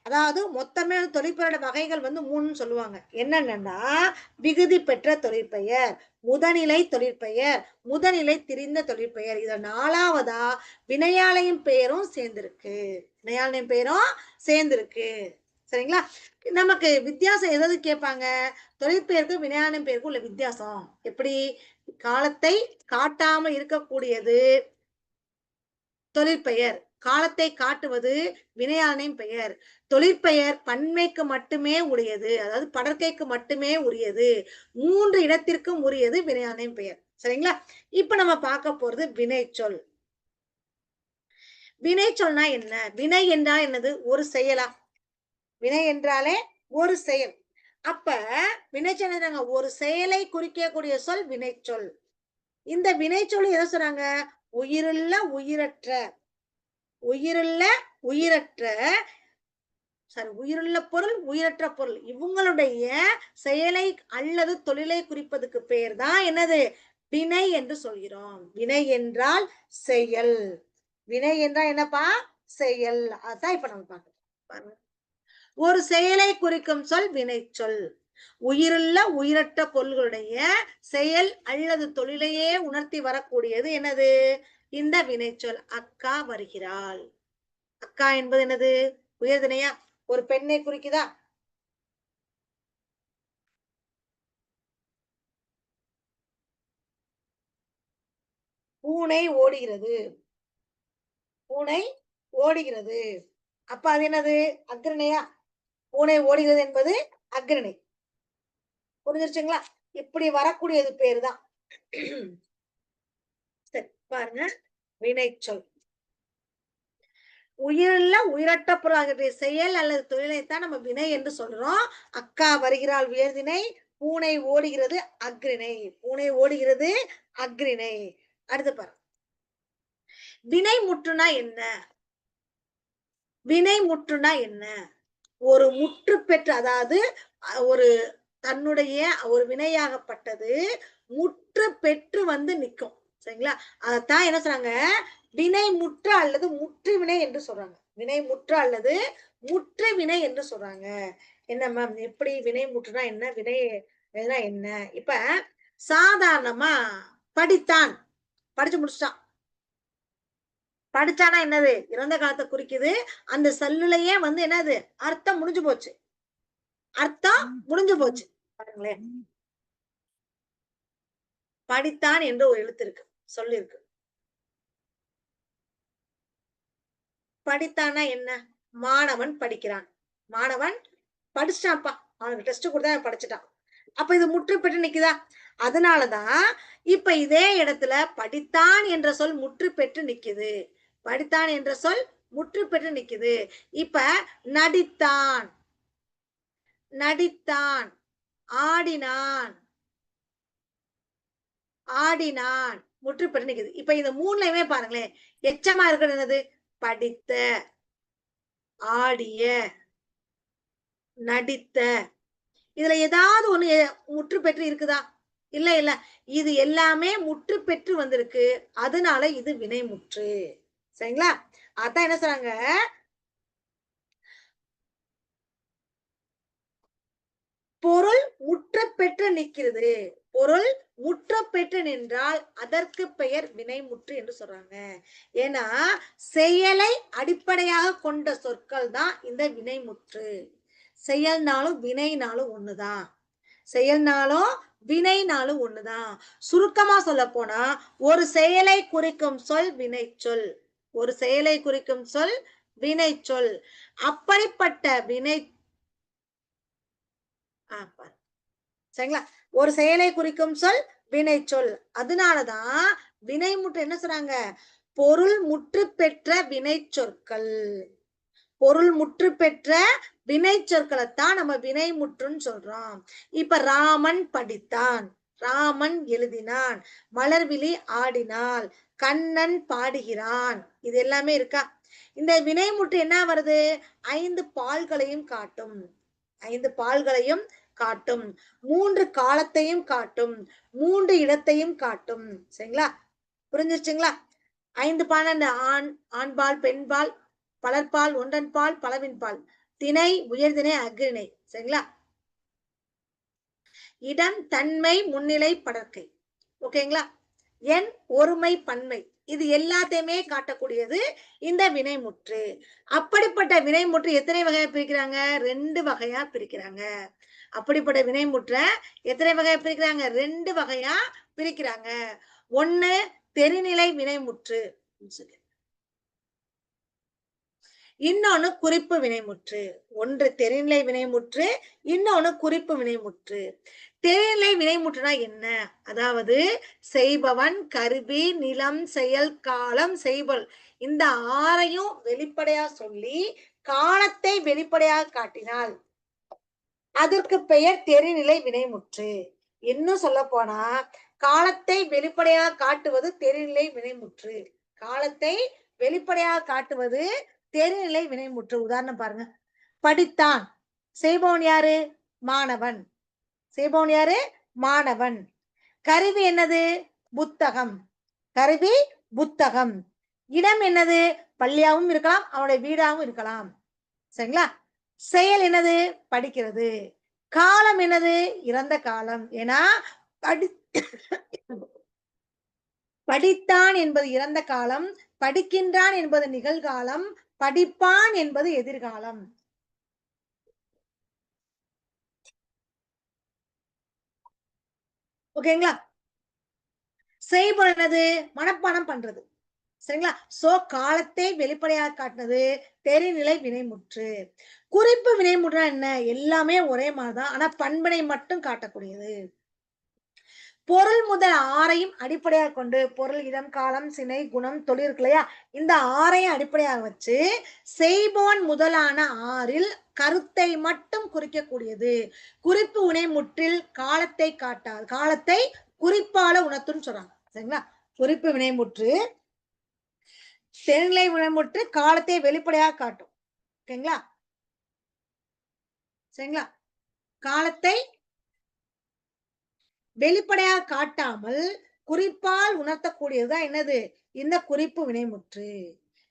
அதாவது மொத்தமே தொழிற்பெயரோட வகைகள் 3 சொல்லுவாங்க. என்னென்னா, விகுதி பெற்ற தொழிற்பெயர், முதநிலை தொழிற்பெயர், முதநிலை திரிந்த தொழிற்பெயர். இத 4வதா வினையாளையும் பெயரும் சேர்ந்திருக்கு, வினையாளையும் பெயரும் சேர்ந்திருக்கு. சரிங்களா. நமக்கு வித்தியாசம் எதாவது கேட்பாங்க, தொழிற்பெயருக்கும் வினையாளையும் பெயருக்கும் உள்ள வித்தியாசம் எப்படி, காலத்தை காட்டாம இருக்கக்கூடியது தொழிற்பெயர், காலத்தை காட்டுவது வினையாளையும் பெயர். தொழிற்பெயர் பன்மைக்கு மட்டுமே உரியது, அதாவது படற்கைக்கு மட்டுமே உரியது, 3 இடத்திற்கும் உரியது வினையாளையும் பெயர். சரிங்களா. இப்ப நம்ம பார்க்க போறது வினை சொல். வினை சொல்னா என்ன, வினை என்றால் என்னது, ஒரு செயலா, வினை என்றாலே ஒரு செயல். அப்ப வினை சொல் ஒரு செயலை குறிக்கக்கூடிய சொல் வினை சொல். இந்த வினை சொல் எதை சொல்றாங்க, உயிருள்ள உயிரற்ற, உயிருள்ள உயிரற்ற, உயிருள்ள பொருள் உயிரற்ற பொருள், இவங்களுடைய செயலை அல்லது தொழிலை குறிப்பதற்கு பெயர் தான் என்னது, வினை என்று சொல்கிறோம். வினை என்றால் செயல், வினை என்றால் என்னப்பா, செயல். அதான் இப்ப நம்ம பார்க்கணும். ஒரு செயலை குறிக்கும் சொல் வினைச்சொல். உயிருள்ள உயிரற்ற பொருள்களுடைய செயல் அல்லது தொழிலையே உணர்த்தி வரக்கூடியது என்னது? இந்த வினைச்சொல். அக்கா வருகிறாள். அக்கா என்பது என்னது? உயர்திணையா? ஒரு பெண்ணை குறிக்குதா? பூனை ஓடுகிறது. பூனை ஓடுகிறது. அப்ப அது என்னது? அக்ரணையா? பூனை ஓடுகிறது என்பது அக்ரணை. புரிஞ்சிருச்சுங்களா? இப்படி வரக்கூடியது பேருதான். சரி பாருங்க. வினைச்சொல். உயிருள்ள உயிரற்ற பொருளாகிய செயல் அல்லது தொழிலைத்தான் நம்ம வினை என்று சொல்றோம். அக்கா வருகிறாள் உயர்திணை, பூனை ஓடுகிறது அக்ரிணை. பூனை ஓடுகிறது அக்ரிணை. அடுத்து பாருங்க. வினை முற்றுனா என்ன? வினை முற்றுனா என்ன? ஒரு முற்று பெற்ற, அதாவது ஒரு தன்னுடைய ஒரு வினையாகப்பட்டது முற்று பெற்று வந்து நிற்கும். சரிங்களா? அதத்தான் என்ன சொல்றாங்க? வினை முற்று அல்லது முற்று வினை என்று சொல்றாங்க. வினை முற்று அல்லது முற்று வினை என்று சொல்றாங்க. என்ன மேம், எப்படி வினை முற்றுனா என்ன, வினை என்ன? இப்ப சாதாரணமா படித்தான், படிச்சு முடிச்சிட்டான். படிச்சானா என்னது? இறந்த காலத்தை குறிக்குது. அந்த சொல்லுலயே வந்து என்னது? அர்த்தம் முடிஞ்சு போச்சு. அர்த்தம் முடிஞ்சு போச்சு. பாருங்களேன், படித்தான் என்று ஒரு எழுத்து இருக்கு, சொல்லு இருக்கு. படித்தானா என்ன? மாணவன் படிக்கிறான். மாணவன் படிச்சிட்டான்ப்பா, அவனுக்கு டெஸ்ட் கொடுத்தா படிச்சுட்டான். அப்ப இது முற்று பெற்று நிக்குதா? அதனாலதான் இப்ப இதே இடத்துல படித்தான் என்ற சொல் முற்று பெற்று நிக்குது. படித்தான் என்ற சொல் முற்று பெற்று நிக்குது. இப்ப நடித்தான், நடித்தான், ஆடினான், ஆடினான், முற்று பெற்று நிக்குது. இப்ப இந்த மூணுலயுமே பாருங்களேன், எச்சமா இருக்கிறது என்னது? படித்த, ஆடிய, நடித்த. இதுல ஏதாவது ஒண்ணு முற்று பெற்று இருக்குதா? இல்ல இல்ல. இது எல்லாமே முற்று பெற்று வந்திருக்கு. அதனால இது வினைமுற்று. சரிங்களா? அதான் என்ன சொல்றாங்க? பொருள் முற்ற பெற்று நிற்கிறது. பொருள் முற்ற பெற்று நின்றால் அதற்கு பெயர் வினைமுற்று என்று சொல்றாங்க. ஏன்னா செயலை அடிப்படையாக கொண்ட சொற்கள் தான் இந்த வினைமுற்று. செயல்னாலும் வினைனாலும் ஒண்ணுதான். செயல்னாலும் வினைனாலும் ஒண்ணுதான். சுருக்கமா சொல்ல போனா ஒரு செயலை குறிக்கும் சொல் வினைச்சொல். ஒரு செயலை குறிக்கும் சொல் வினைச்சொல். அப்படிப்பட்ட வினை சரிங்களா? ஒரு செயலை குறிக்கும் சொல் வினைச்சொல். அதனாலதான் வினைமுற்று என்ன சொல்றாங்க? பொருள் முற்று பெற்ற வினை சொற்கள். பொருள் முற்று பெற்ற வினை சொற்களைத்தான் நம்ம வினைமுற்றுன்னு சொல்றோம். இப்ப ராமன் படித்தான், ராமன் எழுதினான், மலர்விழி ஆடினாள், கண்ணன் பாடுகிறான். இது எல்லாமே இருக்கா? இந்த வினைமுற்று என்ன வருது? 5 பால்களையும் காட்டும். 5 பால்களையும் காட்டும். 3 காலத்தையும் காட்டும். 3 இடத்தையும் காட்டும். சரிங்களா? புரிஞ்சிருச்சுங்களா? 5 பால், ஆண், ஆண்பால், பெண்பால், பலர்பால், ஒன்றன் பால், பலவின் பால், திணை, உயர்திணை, அக்ரிணை. சரிங்களா? இடம், தன்மை, முன்னிலை, படர்க்கை. ஓகேங்களா? எண், ஒருமை, பன்மை. இது எல்லாத்தையுமே காட்டக்கூடியது இந்த வினைமுற்று. அப்படிப்பட்ட வினைமுற்று எத்தனை வகையா பிரிக்கிறாங்க? 2 வகையா பிரிக்கிறாங்க. அப்படிப்பட்ட வினைமுற்ற எத்தனை வகையா பிரிக்கிறாங்க? 2 வகையா பிரிக்கிறாங்க. ஒண்ணு தெரிநிலை வினைமுற்று, இன்னொன்னு குறிப்பு வினைமுற்று. ஒன்று தெரிநிலை வினைமுற்று, இன்னொன்னு குறிப்பு வினைமுற்று. தெரிநிலை வினைமுற்றுனா என்ன? அதாவது செய்பவன், கருவி, நிலம், செயல், காலம், செய்பொருள் இந்த 6ஐயும் வெளிப்படையா சொல்லி காலத்தை வெளிப்படையாக காட்டினால் அதற்கு பெயர் தெரிநிலை வினைமுற்று. இன்னும் சொல்ல போனா காலத்தை வெளிப்படையாக காட்டுவது தெரிநிலை வினைமுற்று. காலத்தை வெளிப்படையாக காட்டுவது தெரிநிலை வினைமுற்று. உதாரணம் பாருங்க. படித்தான், செய்பவன் யாரு? மாணவன். செய்பவன் யாரு? மாணவன். கருவி என்னது? புத்தகம். கருவி புத்தகம். இடம் என்னது? பள்ளியாகவும் இருக்கலாம், அவனுடைய வீடாகவும் இருக்கலாம். சரிங்களா? செயல் என்னது? படிக்கிறது. காலம் என்னது? இறந்த காலம். ஏன்னா படித்தான் என்பது இறந்த காலம், படிக்கின்றான் என்பது நிகழ்காலம், படிப்பான் என்பது எதிர்காலம். ஓகேங்களா? செய்பொருள் என்னது? மனப்பாடம் பண்றது. சரிங்களா? சோ காலத்தை வெளிப்படையாக காட்டுனது தெரிநிலை வினைமுற்று. குறிப்பு வினைமுற்றுனா என்ன? எல்லாமே ஒரே மாதிரிதான். ஆனா பண்பினை மட்டும் காட்டக்கூடியது. பொருள் முதல் ஆறையும் அடிப்படையாக கொண்டு பொருள், இடம், காலம், சினை, குணம், தொழில் இருக்கு இல்லையா? இந்த ஆறையும் அடிப்படையாக வச்சு செய்பவன் முதலான ஆறில் கருத்தை மட்டும் குறிக்கக்கூடியது. குறிப்பு வினைமுற்றில் காலத்தை காட்டாது. காலத்தை குறிப்பால உணர்த்துன்னு சொல்றாங்க. சரிங்களா? குறிப்பு வினைமுற்று தென்னிலை வினைமுற்று காலத்தை வெளிப்படையாக காட்டும். ஓகேங்களா? சரிங்களா? காலத்தை வெளிப்படையாக காட்டாமல் குறிப்பால் உணர்த்தக்கூடியதுதான் என்னது? இந்த குறிப்பு வினைமுற்று.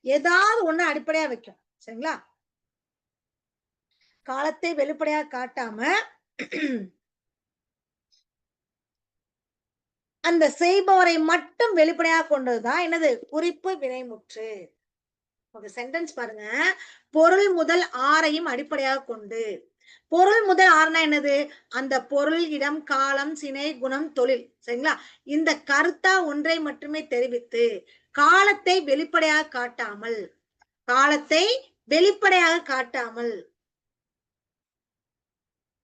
ஏதாவது ஒண்ணு அடிப்படையா வைக்கும். சரிங்களா? காலத்தை வெளிப்படையாக காட்டாம அந்த செய்பவரை மட்டும் வெளிப்படையாக கொண்டதுதான் என்னது? குறிப்பு வினைமுற்று. சென்டென்ஸ் பாருங்க. பொருள் முதல் ஆறையும் அடிப்படையாக கொண்டு. பொருள் முதல் ஆறுனா என்னது? அந்த பொருள், இடம், காலம், சினை, குணம், தொழில். சரிங்களா? இந்த கருத்தா ஒன்றை மட்டுமே தெரிவித்து காலத்தை வெளிப்படையாக காட்டாமல், காலத்தை வெளிப்படையாக காட்டாமல்,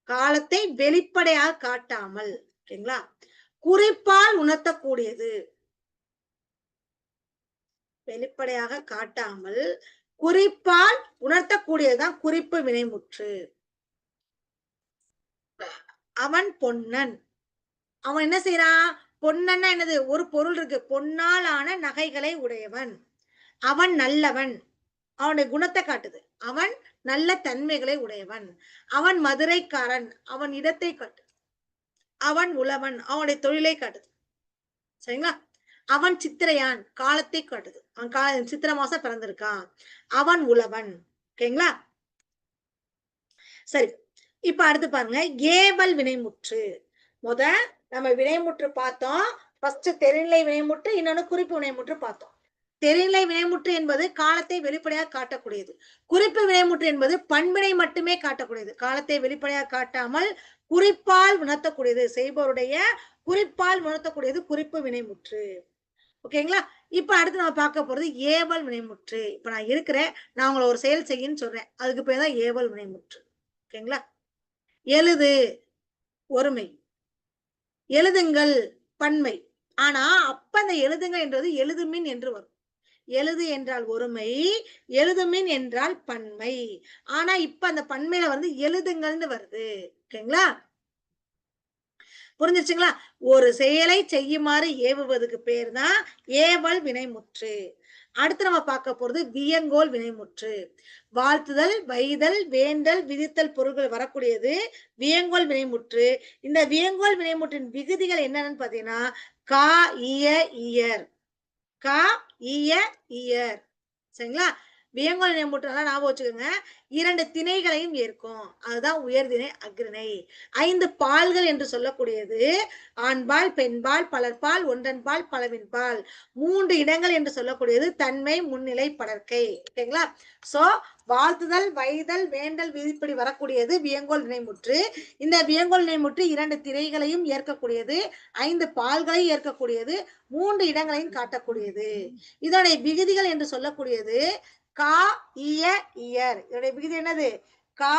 காலத்தை வெளிப்படையாக காட்டாமல், ஓகேங்களா? குறிப்பால் உணர்த்தக்கூடியது. வெளிப்படையாக காட்டாமல் குறிப்பால் உணர்த்தக்கூடியதுதான் குறிப்பு வினைமுற்று. அவன் பொன்னன். அவன் என்ன செய்யறான்? பொன்னன்னா என்னது? ஒரு பொருள் இருக்கு. பொன்னால் ஆன நகைகளை உடையவன். அவன் நல்லவன். அவனுடைய குணத்தை காட்டுது. அவன் நல்ல தன்மைகளை உடையவன். அவன் மதுரைக்காரன். அவன் இடத்தை காட்டு. அவன் உழவன். அவனுடைய தொழிலை காட்டுது. சரிங்களா? அவன் சித்திரையான். காலத்தை காட்டுது. அவன் சித்திரை மாசம் பிறந்திருக்கான். அவன் உழவன். ஓகேங்களா? சரி, இப்ப அடுத்து பாருங்க. ஏவல் வினைமுற்று. நம்ம வினைமுற்று பார்த்தோம். ஃபர்ஸ்ட் தெரிநிலை வினைமுற்று, இன்னொன்னு குறிப்பு வினைமுற்று பார்த்தோம். தெரிநிலை வினைமுற்று என்பது காலத்தை வெளிப்படையாக காட்டக்கூடியது. குறிப்பு வினைமுற்று என்பது பண்பினை மட்டுமே காட்டக்கூடியது. காலத்தை வெளிப்படையாக காட்டாமல் குறிப்பால் உணர்த்தக்கூடியது. செய்பவருடைய குறிப்பால் உணர்த்தக்கூடியது குறிப்பு வினைமுற்று. ஓகேங்களா? இப்ப அடுத்து நம்ம பார்க்க போறது ஏவல் வினைமுற்று. இப்ப நான் இருக்கிறேன், நான் உங்களை ஒரு செயல் செய்யன்னு சொல்றேன். அதுக்கு பேர் தான் ஏவல் வினைமுற்று. ஓகேங்களா? எழுது ஒருமை, எழுதுங்கள் பன்மை. ஆனா அப்ப அந்த எழுதுங்க என்றது எழுதுமின் என்று வரும். எழுது என்றால் ஒருமை, எழுதுமின் என்றால் பன்மை. ஆனா இப்ப அந்த பன்மையில வந்து எழுதுங்கள்னு வருது. ஓகேங்களா? புரிஞ்சிருச்சுங்களா? ஒரு செயலை செய்யுமாறு ஏவுவதுக்கு பேர் தான் ஏவல் வினைமுற்று. அடுத்து நம்ம பார்க்க போறது வியங்கோல் வினைமுற்று. வாழ்த்துதல், வைதல், வேண்டல், விதித்தல் பொருள்கள் வரக்கூடியது வியங்கோல் வினைமுற்று. இந்த வியங்கோல் வினைமுற்றின் விகுதிகள் என்னன்னு பாத்தீங்கன்னா கா, இய, இயர். கா, இய, இயர். சரிங்களா? வியங்கோல் வினைமுற்று நல்லா ஞாபகம் வச்சுக்கோங்க. 2 திணைகளையும் ஏற்கும். அதுதான் உயர்திணை, அஃறிணை. 5 பால்கள் என்று சொல்லக்கூடியது ஆண்பால், பெண்பால், பலர்பால், ஒன்றன்பால், பலவின்பால். 3 இடங்கள் என்று சொல்லக்கூடியது தன்மை, முன்னிலை, படர்க்கை. ஓகேங்களா? சோ வாழ்த்துதல், வைதல், வேண்டல், விதிப்படி வரக்கூடியது வியங்கோல் வினைமுற்று. இந்த வியங்கோல் வினைமுற்று 2 திணைகளையும் ஏற்கக்கூடியது, 5 பால்களையும் ஏற்கக்கூடியது, 3 இடங்களையும் காட்டக்கூடியது. இதோடைய விகுதிகள் என்று சொல்லக்கூடியது கா, இய, இயர். இதோடைய விகுதி என்னது? கா,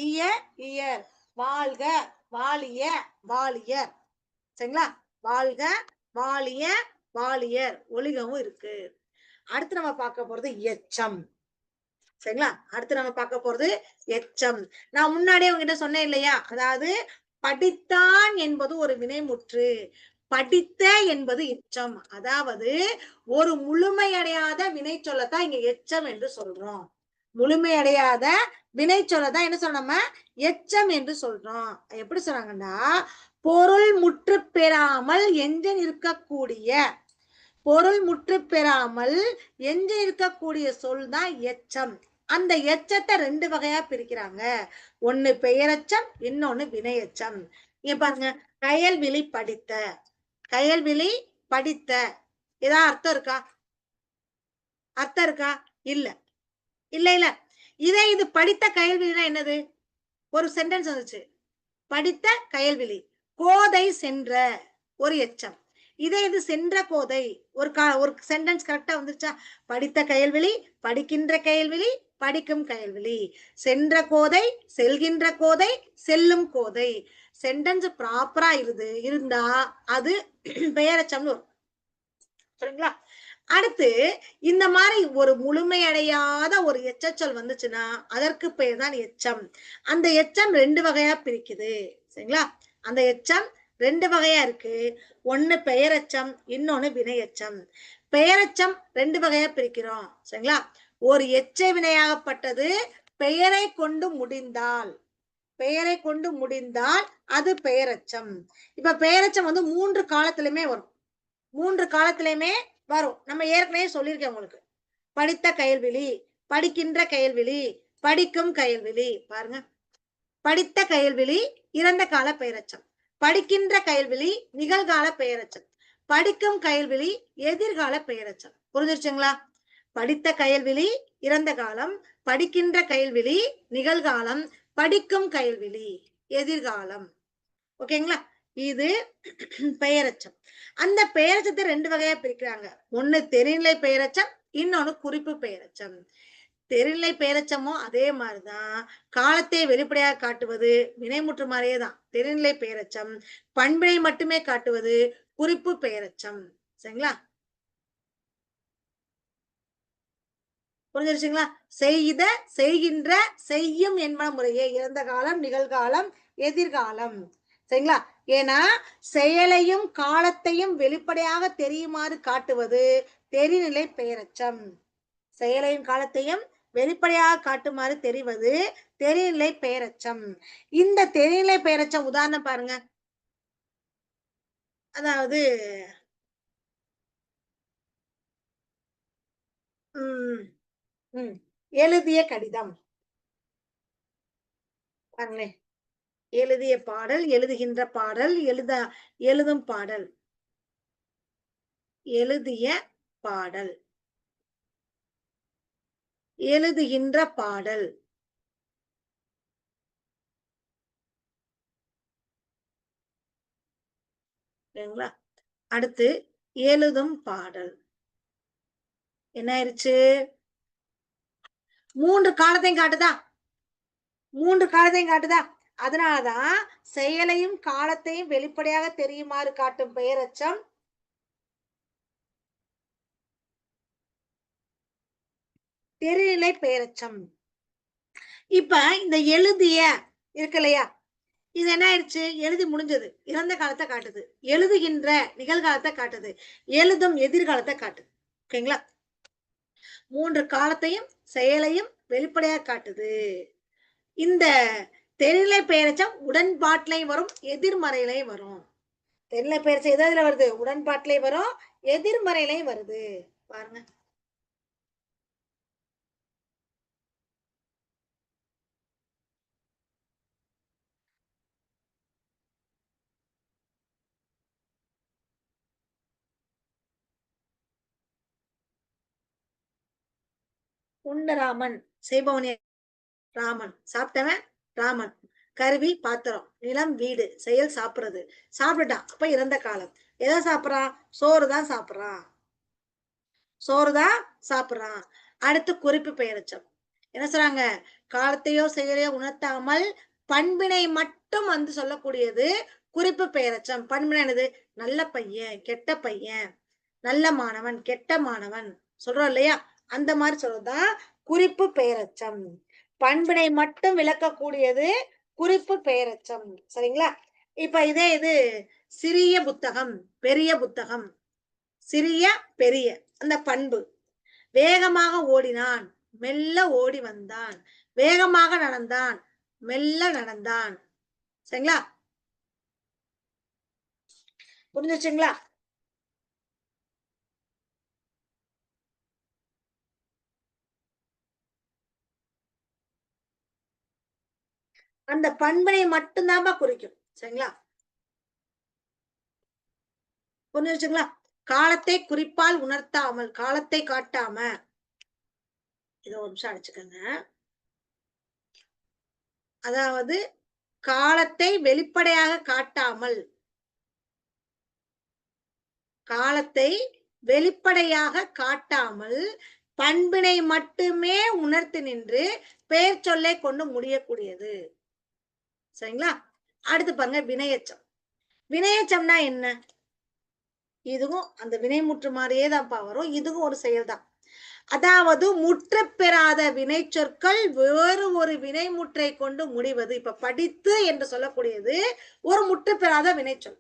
இய, இயர். வாழ்க, வாழிய, வாழியர். சரிங்களா? வாழ்க, வாழிய, வாழியர். ஒலிகவும் இருக்கு. அடுத்து நம்ம பார்க்க போறது எச்சம். சரிங்களா? அடுத்து நம்ம பார்க்க போறது எச்சம். நான் முன்னாடியே உங்ககிட்ட சொன்னேன் இல்லையா? அதாவது படித்தான் என்பது ஒரு வினைமுற்று, படித்த என்பது எச்சம். அதாவது ஒரு முழுமையடையாத வினை சொல்லத்தான் இங்க எச்சம் என்று சொல்றோம். முழுமையடையாத வினை சொல்லதான் என்ன சொல்றோம்? எச்சம் என்று சொல்றோம். எப்படி சொல்றாங்கன்னா பொருள் முற்று பெறாமல் எஞ்சி இருக்கக்கூடிய, பொருள் முற்று பெறாமல் எஞ்சி இருக்கக்கூடிய சொல் தான் எச்சம். அந்த எச்சத்தை ரெண்டு வகையா பிரிக்கிறாங்க. ஒண்ணு பெயரெச்சம், இன்னொன்னு வினையெச்சம். இங்க பாருங்க, கயல்விழி படித்த, கயல்விழி படித்த, ஏதாவது அர்த்தம் இருக்கா? அர்த்தம் இருக்கா? இல்ல இல்ல இல்ல. இதே இது படித்த கயல்விழினா என்னது? ஒரு சென்டென்ஸ் வந்துச்சு, படித்த கயல்விழி, கோதை சென்ற, ஒரு எச்சம். இதே இது சென்ற கோதை, ஒரு சென்டென்ஸ் கரெக்டா வந்துருச்சா? படித்த கயல்விழி, படிக்கின்ற கயல்விழி, படிக்கும் கயல்விழி, சென்ற கோதை, செல்கின்ற கோதை, செல்லும் கோதை. சென்டென்ஸ் ப்ராப்பரா இருந்தா அது பெயரெச்சம்னு வரும். சரிங்களா? அடுத்து இந்த மாதிரி ஒரு முழுமையடையாத ஒரு எச்சச்சொல் வந்துச்சுன்னா அதற்கு பெயர் தான் எச்சம். அந்த எச்சம் ரெண்டு வகையா பிரிக்குது. சரிங்களா? அந்த எச்சம் ரெண்டு வகையா இருக்கு. ஒண்ணு பெயரெச்சம், இன்னொன்னு வினையெச்சம். பெயரெச்சம் ரெண்டு வகையா பிரிக்கிறோம். சரிங்களா? ஒரு எச்ச வினையாகப்பட்டது பெயரை கொண்டு முடிந்தால், பெயரை கொண்டு முடிந்தால் அது பெயரெச்சம். இப்ப பெயரெச்சம் வந்து மூன்று காலத்திலுமே வரும். மூன்று காலத்திலுமே வரும். நம்ம ஏற்கனவே சொல்லியிருக்கேன் உங்களுக்கு. படித்த கயல்விழி, படிக்கின்ற கயல்விழி, படிக்கும் கயல்விழி. பாருங்க, படித்த கயல்விழி இறந்த கால பெயரெச்சம், படிக்கின்ற கயல்விழி நிகழ்கால பெயரெச்சம், படிக்கும் கயல்விழி எதிர்கால பெயரெச்சம். புரிஞ்சிருச்சுங்களா? படித்த கயல்விழி இறந்த காலம், படிக்கின்ற கயல்விழி நிகழ்காலம், படிக்கும் கயல்விழி எதிர்காலம். ஓகேங்களா? இது பெயரெச்சம். அந்த பெயரெச்சத்தை ரெண்டு வகையா பிரிக்கிறாங்க. ஒண்ணு தெரிநிலை பெயரெச்சம், இன்னொன்னு குறிப்பு பெயரெச்சம். தெரிநிலை பெயரெச்சமும் அதே மாதிரிதான், காலத்தை வெளிப்படையாக காட்டுவது வினைமுற்று மாதிரியே தான். தெரிநிலை பெயரெச்சம் பண்பினை மட்டுமே காட்டுவது குறிப்பு பெயரெச்சம். சரிங்களா? புரிஞ்சிருச்சுங்களா? செய்த, செய்கின்ற, செய்யும் என்பன முறையே இறந்த காலம், நிகழ்காலம், எதிர்காலம். சரிங்களா? ஏன்னா செயலையும் காலத்தையும் வெளிப்படையாக தெரியுமாறு காட்டுவது தெரிநிலை பெயரெச்சம். செயலையும் காலத்தையும் வெளிப்படையாக காட்டுமாறு தெரிவது தெரிநிலை பெயரெச்சம். இந்த தெரிநிலை பெயரெச்சம் உதாரணம் பாருங்க. அதாவது எழுதிய கடிதம் பாருங்களேன். எழுதிய பாடல், எழுதுகின்ற பாடல், எழுதும் பாடல், எழுதிய பாடல், எழுதுகின்ற பாடல். சரிங்களா? அடுத்து எழுதும் பாடல். என்ன ஆயிருச்சு? மூன்று காலத்தையும் காட்டுதா? மூன்று காலத்தையும் காட்டுதா? அதனாலதான் செயலையும் காலத்தையும் வெளிப்படையாக தெரியுமாறு காட்டும் பெயரெச்சம் தெரிநிலை பெயரெச்சம். இப்ப இந்த எழுதிய இருக்கு இல்லையா, இது என்ன ஆயிடுச்சு? எழுதி முடிஞ்சது, இறந்த காலத்தை காட்டுது. எழுதுகின்ற நிகழ்காலத்தை காட்டுது. எழுதும் எதிர்காலத்தை காட்டுது. ஓகேங்களா? மூன்று காலத்தையும் செயலையும் வெளிப்படையாக காட்டுது. இந்த தெரிநிலை பெயரெச்சம் உடன்பாட்டிலையும் வரும், எதிர்மறையிலையும் வரும். தெரிநிலை பெயரெச்சம் எதுல வருது? உடன்பாட்டிலையும் வரும், எதிர்மறையிலையும் வருது. பாருங்க. உண்டராமன் செய்பவனே ராமன், சாப்பிட்டவன் ராமன், கருவி பாத்திரம், நிலம் வீடு, செயல் சாப்பிடுறது. சாப்பிட்டுட்டான், அப்ப இறந்த காலம். எதை சாப்பிடுறான்? சோறுதான் சாப்பிடுறான், சோறுதான் சாப்பிடுறான். அடுத்து குறிப்பு பெயரெச்சம். என்ன சொல்றாங்க? காலத்தையோ செயலையோ உணர்த்தாமல் பண்பினை மட்டும் வந்து சொல்லக்கூடியது குறிப்பு பெயரெச்சம். பண்பினை என்னது? நல்ல பையன், கெட்ட பையன், நல்ல மாணவன், கெட்ட மாணவன் சொல்றோம் இல்லையா? அந்த மாதிரி சொல்றதுதான் குறிப்பு பெயரெச்சம். பண்பினை மட்டும் விளக்கக்கூடியது குறிப்பு பெயரெச்சம். சரிங்களா? இப்ப இதே இது சிறிய புத்தகம், பெரிய புத்தகம், சிறிய பெரிய அந்த பண்பு. வேகமாக ஓடினான், மெல்ல ஓடி வந்தான், வேகமாக நடந்தான், மெல்ல நடந்தான். சரிங்களா? புரிஞ்சுச்சுங்களா? அந்த பண்பினை மட்டும்தான்பா குறிக்கும். சரிங்களா? புரிஞ்சுச்சுங்களா? காலத்தை குறிப்பால் உணர்த்தாமல், காலத்தை காட்டாம. இத ஒரு நிமிஷம் அடிச்சுக்கங்க. அதாவது காலத்தை வெளிப்படையாக காட்டாமல், காலத்தை வெளிப்படையாக காட்டாமல் பண்பினை மட்டுமே உணர்த்தி நின்று பெயர் சொல்லை கொண்டு முடியக்கூடியது. சரிங்களா? அடுத்து பாருங்க வினையெச்சம். வினையெச்சம்னா என்ன? இதுவும் அந்த வினைமுற்று மாதிரியே தான்ப்பா வரும். இதுவும் ஒரு செயல்தான். அதாவது முற்று பெறாத வினை சொற்கள் வேறு ஒரு வினைமுற்றை கொண்டு முடிவது. இப்ப படித்து என்று சொல்லக்கூடியது ஒரு முற்று பெறாத வினைச்சொல்.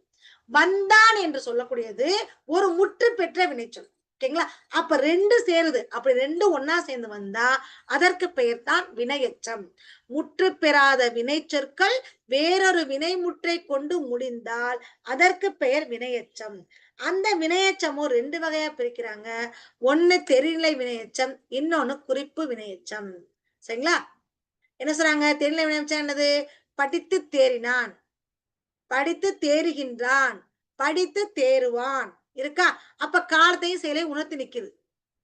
வந்தான் என்று சொல்லக்கூடியது ஒரு முற்று பெற்ற வினைச்சொல். ஓகேங்களா? அப்ப ரெண்டு சேருது. அப்படி ரெண்டு ஒன்னா சேர்ந்து வந்தா அதற்கு பெயர் தான் வினையெச்சம். முற்று பெறாத வினைச்சொற்கள் வேறொரு வினைமுற்றை கொண்டு முடிந்தால் அதற்கு பெயர் வினையெச்சம். அந்த வினையெச்சமும் ரெண்டு வகையா பிரிக்கிறாங்க. ஒண்ணு தெரிநிலை வினையெச்சம், இன்னொன்னு குறிப்பு வினையெச்சம். சரிங்களா? என்ன சொல்றாங்க? தெரிநிலை வினையெச்சம் என்னது? படித்து தேறினான், படித்து தேறுகின்றான், படித்து தேறுவான் இருக்கா? அப்ப காலத்தையும் செயலையும் உணர்த்தி நிக்குது.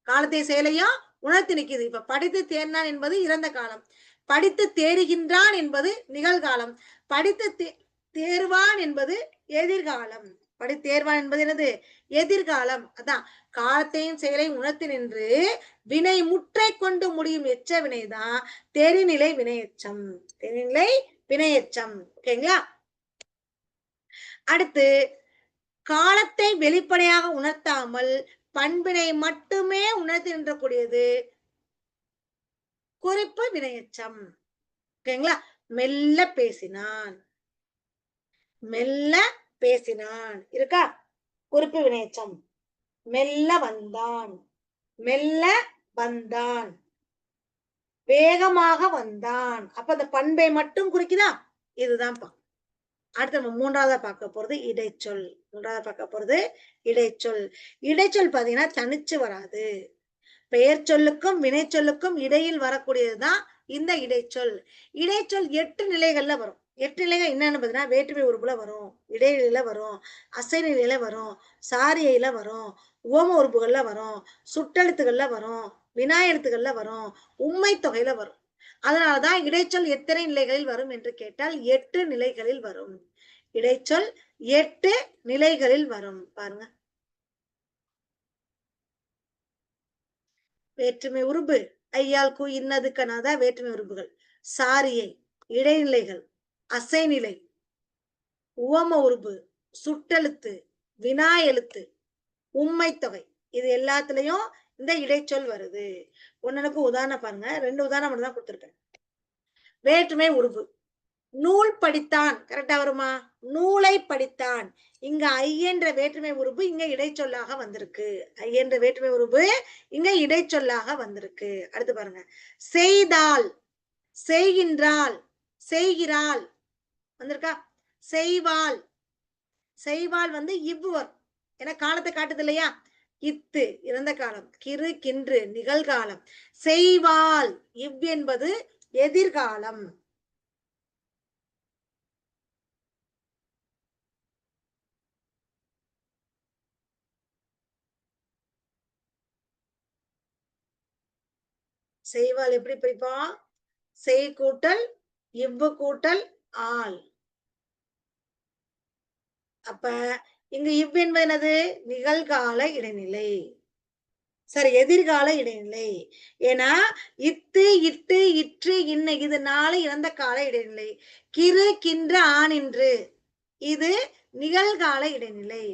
காலத்தையும் செயலையும் உணர்த்தி நிக்குது. இப்ப படித்து தேர்னான் என்பது இறந்த காலம், படித்து தேறுகின்றான் என்பது நிகழ்காலம், படித்து தேர்வான் என்பது எதிர்காலம். படி தேர்வான் என்பது என்னது? எதிர்காலம். அதான் காலத்தையும் செயலையும் உணர்த்தி நின்று வினை முற்றை கொண்டு முடியும் எச்ச வினைதான் தெரிநிலை வினையெச்சம். தெரிநிலை வினையெச்சம். ஓகேங்களா? அடுத்து காலத்தை வெளிப்படையாக உணர்த்தாமல் பண்பினை மட்டுமே உணர்த்தி நின்றக்கூடியது குறிப்பு வினையெச்சம். ஓகேங்களா? மெல்ல பேசினான், மெல்ல பேசினான் இருக்கா? குறிப்பு வினையெச்சம். மெல்ல வந்தான், மெல்ல வந்தான், வேகமாக வந்தான். அப்ப அந்த பண்பை மட்டும் குறிக்குதா? இதுதான்ப்பா. அடுத்து நம்ம மூன்றாவதா பார்க்க போறது இடைச்சொல். மூன்றாவதா பார்க்க போறது இடைச்சொல். இடைச்சொல் பாத்தீங்கன்னா தனிச்சு வராது. பெயர் சொல்லுக்கும் வினை சொல்லுக்கும் இடையில் வரக்கூடியதுதான் இந்த இடைச்சொல். இடைச்சொல் 8 நிலைகள்ல வரும். 8 நிலைகள் என்னன்னு பாத்தீங்கன்னா வேற்றுமை உறுப்புல வரும், இடைநிலையில வரும், அசை நிலையில வரும், சாரியையில வரும், உவம உறுப்புகள்ல வரும், சுட்டெழுத்துகள்ல வரும், வினா எழுத்துக்கள்ல வரும், உண்மை தொகையில வரும். அதனாலதான் இடைச்சொல் எத்தனை நிலைகளில் வரும் என்று கேட்டால் 8 நிலைகளில் வரும். இடைச்சொல் 8 நிலைகளில் வரும். பாருங்க. வேற்றுமை உருபு ஐயால் கு இன்னது கனாதான் வேற்றுமை உருபுகள். சாரியை, இடைநிலைகள், அசைநிலை, உவம உருபு, சுட்டெழுத்து, வினா எழுத்து, உண்மை தொகை, இது எல்லாத்துலயும் இந்த இடைச்சொல் வருது. ஒன்னுக்கு உதாரணம் பாருங்க. 2 உதாரணம் மட்டும் தான் கொடுத்திருக்கேன். வேற்றுமை உருபு. நூல் படித்தான் கரெக்டா வருமா? நூலை படித்தான். இங்க ஐ என்ற வேற்றுமை உருபு இங்க இடைச்சொல்லாக வந்திருக்கு. ஐ என்ற வேற்றுமை உருபு இங்க இடைச்சொல்லாக வந்திருக்கு. அடுத்து பாருங்க. செய்தால், செய்கின்றாள், செய்கிறாள் வந்திருக்கா? செய்வாள், செய்வாள் வந்து இவ்வர் என காலத்தை காட்டுது இல்லையா? இத்து இறந்த காலம், கிறு கின்று நிகழ்காலம், செய்வாள் இவ் என்பது எதிர்காலம். செய்வாள் எப்படி பிரிப்போம்? செய் கூட்டல் இவ்வு கூட்டல் ஆள். அப்ப இங்க இவ் என்பது என்னது? நிகழ்கால இடைநிலை, சரி எதிர்கால இடைநிலை. ஏன்னா இத்து இட்டு இற்று இன்ன இது 4 இறந்த கால இடைநிலை. கிறு கின்ற ஆனின்று இது நிகழ்கால இடைநிலை.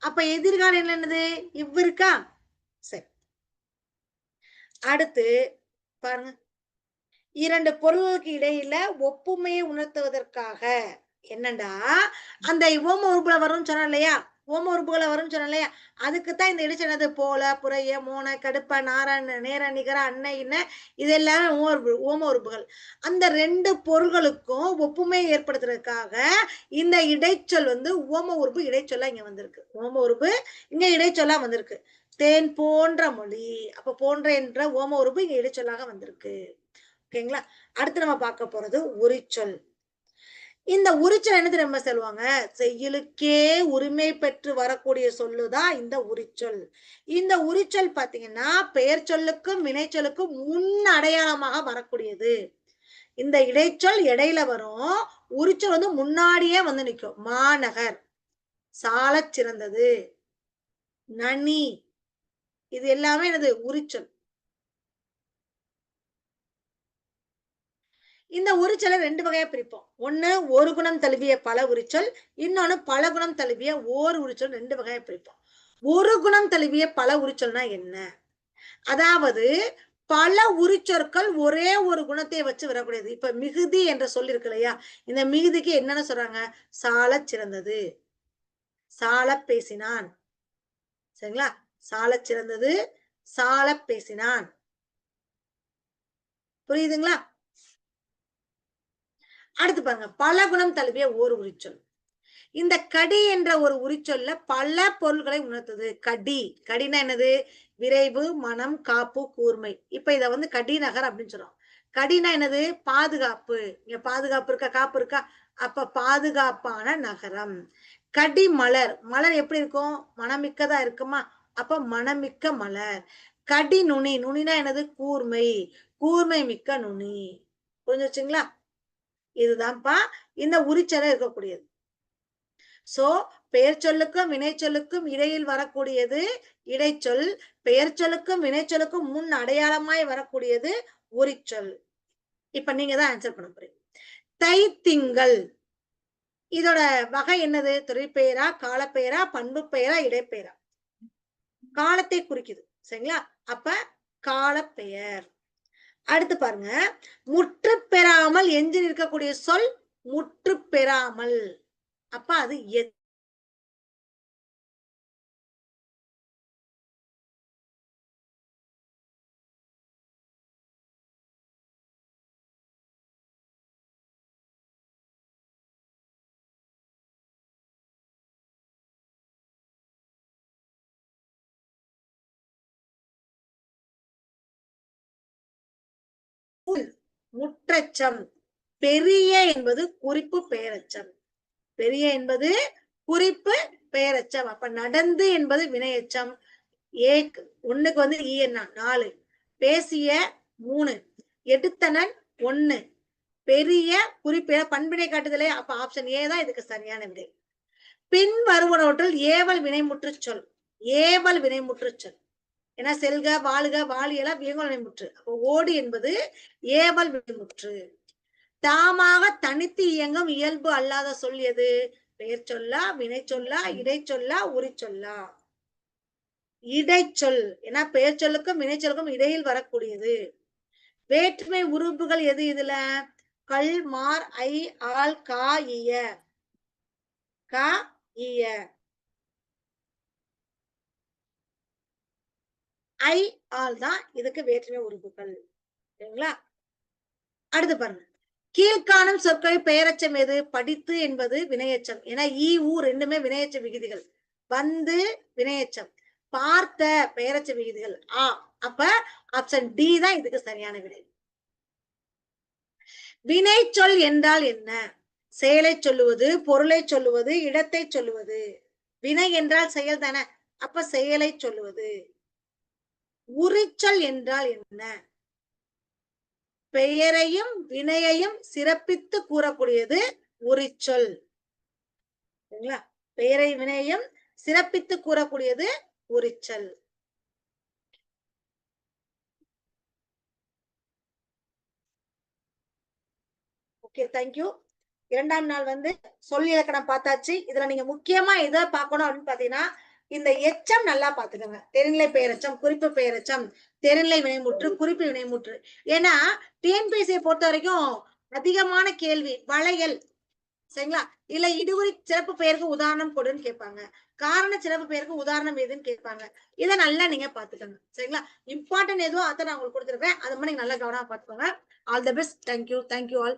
அப்ப எதிர்கால என்னது? இவ் இருக்கா? சரி. அடுத்து பாருங்க. 2 பொருள்களுக்கு இடையில ஒப்புமையை உணர்த்துவதற்காக என்னண்டா அந்த ஓம உறுப்புல வரும்னு சொன்னா இல்லையா? ஓம உறுப்புகளை வரும்னு சொன்னா இல்லையா? அதுக்குத்தான் இந்த இடைச்சொல் என்னது? போல, புறைய, மோன, கடுப்ப, நாராயண, நேர, நிகர, அன்ன, இன்ன இது எல்லாமே ஓம உறுப்புகள். அந்த 2 பொருள்களுக்கும் ஒப்புமையை ஏற்படுத்துறதுக்காக இந்த இடைச்சொல் வந்து ஓம உறுப்பு இடைச்சொல்லா இங்க வந்திருக்கு. ஓம உறுப்பு இங்க இடைச்சொல்லா வந்திருக்கு. தேன் போன்ற மொழி. அப்ப போன்ற என்ற ஓம உறுப்பு இங்க இடைச்சொல்லாக வந்திருக்கு. ஓகேங்களா? அடுத்து நம்ம பார்க்க போறது உரிச்சொல். இந்த உரிச்சல் என்ன தெரியுமா சொல்லுவாங்க, செய்யுளுக்கே உரிமை பெற்று வரக்கூடிய சொல்லுதான் இந்த உரிச்சொல். இந்த உரிச்சொல் பாத்தீங்கன்னா பெயர் சொல்லுக்கும் வினை சொல்லுக்கும் முன் அடையாளமாக வரக்கூடியது. இந்த இடைச்சொல் இடையில வரும், உரிச்சொல் வந்து முன்னாடியே வந்து நிற்கும். மாநகர், சாலச் சிறந்தது, நனி, இது எல்லாமே என்னது உரிச்சொல். இந்த உரிச்சலை 2 வகையா பிரிப்போம். ஒண்ணு ஒரு குணம் தழுவிய பல உரிச்சொல், இன்னொன்னு பல குணம் தழுவிய ஓர் உரிச்சொல். 2 வகையா பிரிப்போம். ஒரு குணம் தழுவிய பல உரிச்சொல்னா என்ன? அதாவது பல உரிச்சொற்கள் ஒரே ஒரு குணத்தை வச்சு வரக்கூடியது. இப்ப மிகுதி என்ற சொல் இருக்கு இல்லையா, இந்த மிகுதிக்கு என்னன்னு சொல்றாங்க? சாலச் சிறந்தது, சாலப் பேசினான். சரிங்களா? சாலச் சிறந்தது, சாலப் பேசினான். புரியுதுங்களா? அடுத்து பாருங்க, பல குணம் தழுவிய ஓர் உரிச்சொல். இந்த கடி என்ற ஒரு உரிச்சொல்ல பல பொருள்களை உணர்த்துது. கடி, கடினா என்னது? விரைவு, மனம், காப்பு, கூர்மை. இப்ப இத வந்து கடி நகர் அப்படின்னு சொல்றோம். கடினா என்னது? பாதுகாப்பு. இங்க பாதுகாப்பு இருக்கா, காப்பு இருக்கா? அப்ப பாதுகாப்பான நகரம். கடி மலர், மலர் எப்படி இருக்கும்? மனமிக்கதா இருக்குமா? அப்ப மனமிக்க மலர். கடி நுனி, நுனினா என்னது? கூர்மை, கூர்மை மிக்க நுனி. புரிஞ்சுச்சுங்களா? இதுதான்ப்பா இந்த உரிச்சல இருக்கக்கூடியது. சோ பெயர் சொல்லுக்கும் வினை சொல்லுக்கும் இடையில் வரக்கூடியது இடைச்சொல். பெயர் சொல்லுக்கும் வினை சொல்லுக்கும் முன் அடையாளமாய் வரக்கூடியது உரிச்சொல். இப்ப நீங்க தான் ஆன்சர் பண்ண போறீங்க. தை திங்கள், இதோட வகை என்னது? தொழிற்பெயரா, காலப்பெயரா, பண்பு பெயரா, இடைப்பெயரா? காலத்தை குறிக்குது. சரிங்களா? அப்ப காலப்பெயர். அடுத்து பாருங்க, முற்று பெறாமல் எஞ்சி நிற்கக்கூடிய சொல் முற்று பெறாமல். அப்ப அது முற்றச்சம். பெரிய என்பது குறிப்பு பெயரச்சம். பெரிய என்பது குறிப்பு பெயரச்சம். அப்ப நடந்து என்பது வினையச்சம். ஒண்ணுக்கு வந்து ஈயன்னா 4, பேசிய 3, எடுத்தனன் 1, பெரிய குறிப்பு பண்பினை காட்டுதலே. அப்ப ஆப்ஷன் ஏ தான் இதுக்கு சரியான விடை. பின் வருவனவற்றில் ஏவல் வினைமுற்று சொல். ஏவல் வினைமுற்று சொல். ஏன்னா செல்க, வாழுக, வாழியெல்லாம் வியங்கோல் வினைமுற்று. அப்போ ஓடு என்பது ஏவல் வினைமுற்று. தாமாக தனித்து இயங்கும் இயல்பு அல்லாத சொல் எது? பெயர் சொல்லா, வினை சொல்லா, இடைச்சொல்லா, உரிச்சொல்லா? இடைச்சொல். ஏன்னா பெயர் சொல்லுக்கும் வினை சொல்லுக்கும் இடையில் வரக்கூடியது. வேற்றுமை உறுப்புகள் எது இதுல? கல், மார், ஐ, ஆல், கா, இய. கா, இய. ஐ, ஆல் தான் இதுக்கு வேற்றுமை உறுப்புகள். சரிங்களா? அடுத்து பாருங்க, கீழ்காணும் சொற்களில் பெயரச்சம் எது? படித்து என்பது வினையச்சம். ஏன்னா ஈ, ஊ ரெண்டுமே வினையச்ச விகுதிகள். வந்து வினையச்சம். பார்த்த பெயரச்ச விகுதிகள். ஆ, அப்ப ஆப்ஷன் டி தான் இதுக்கு சரியான விடை. வினை சொல் என்றால் என்ன? செயலை சொல்லுவது, பொருளை சொல்லுவது, இடத்தை சொல்லுவது. வினை என்றால் செயல் தானே, அப்ப செயலை சொல்லுவது. உரிச்சொல் என்றால் என்ன? பெயரையும் வினையையும் சிறப்பித்து கூறக்கூடியது உரிச்சொல். சரிங்களா? பெயரை வினையையும் சிறப்பித்து கூறக்கூடியது உரிச்சொல். Okay, thank you. 2ஆம் நாள் வந்து சொல் இலக்கணம் பார்த்தாச்சு. இதுல நீங்க முக்கியமா எதை பார்க்கணும் அப்படின்னு பாத்தீங்கன்னா, இந்த எச்சம் நல்லா பாத்துக்கோங்க. தெரிநிலை பெயரச்சம், குறிப்பு பெயரச்சம், தெரிநிலை வினைமுற்று, குறிப்பு வினைமுற்று. ஏன்னா டிஎன்பிஎஸ்சியை பொறுத்த வரைக்கும் அதிகமான கேள்வி வளையல். சரிங்களா? இல்ல இடுகுறி சிறப்பு பெயருக்கு உதாரணம் கொடுன்னு கேட்பாங்க. காரண சிறப்பு பெயருக்கு உதாரணம் எதுன்னு கேட்பாங்க. இதை நல்லா நீங்க பாத்துக்கோங்க. சரிங்களா? இம்பார்ட்டன்ட் எதுவோ அதை நான் உங்களுக்கு கொடுத்துருக்கேன். அது மாதிரி நீங்க நல்லா கவனமா பாத்துக்கோங்க. All the best. Thank you all.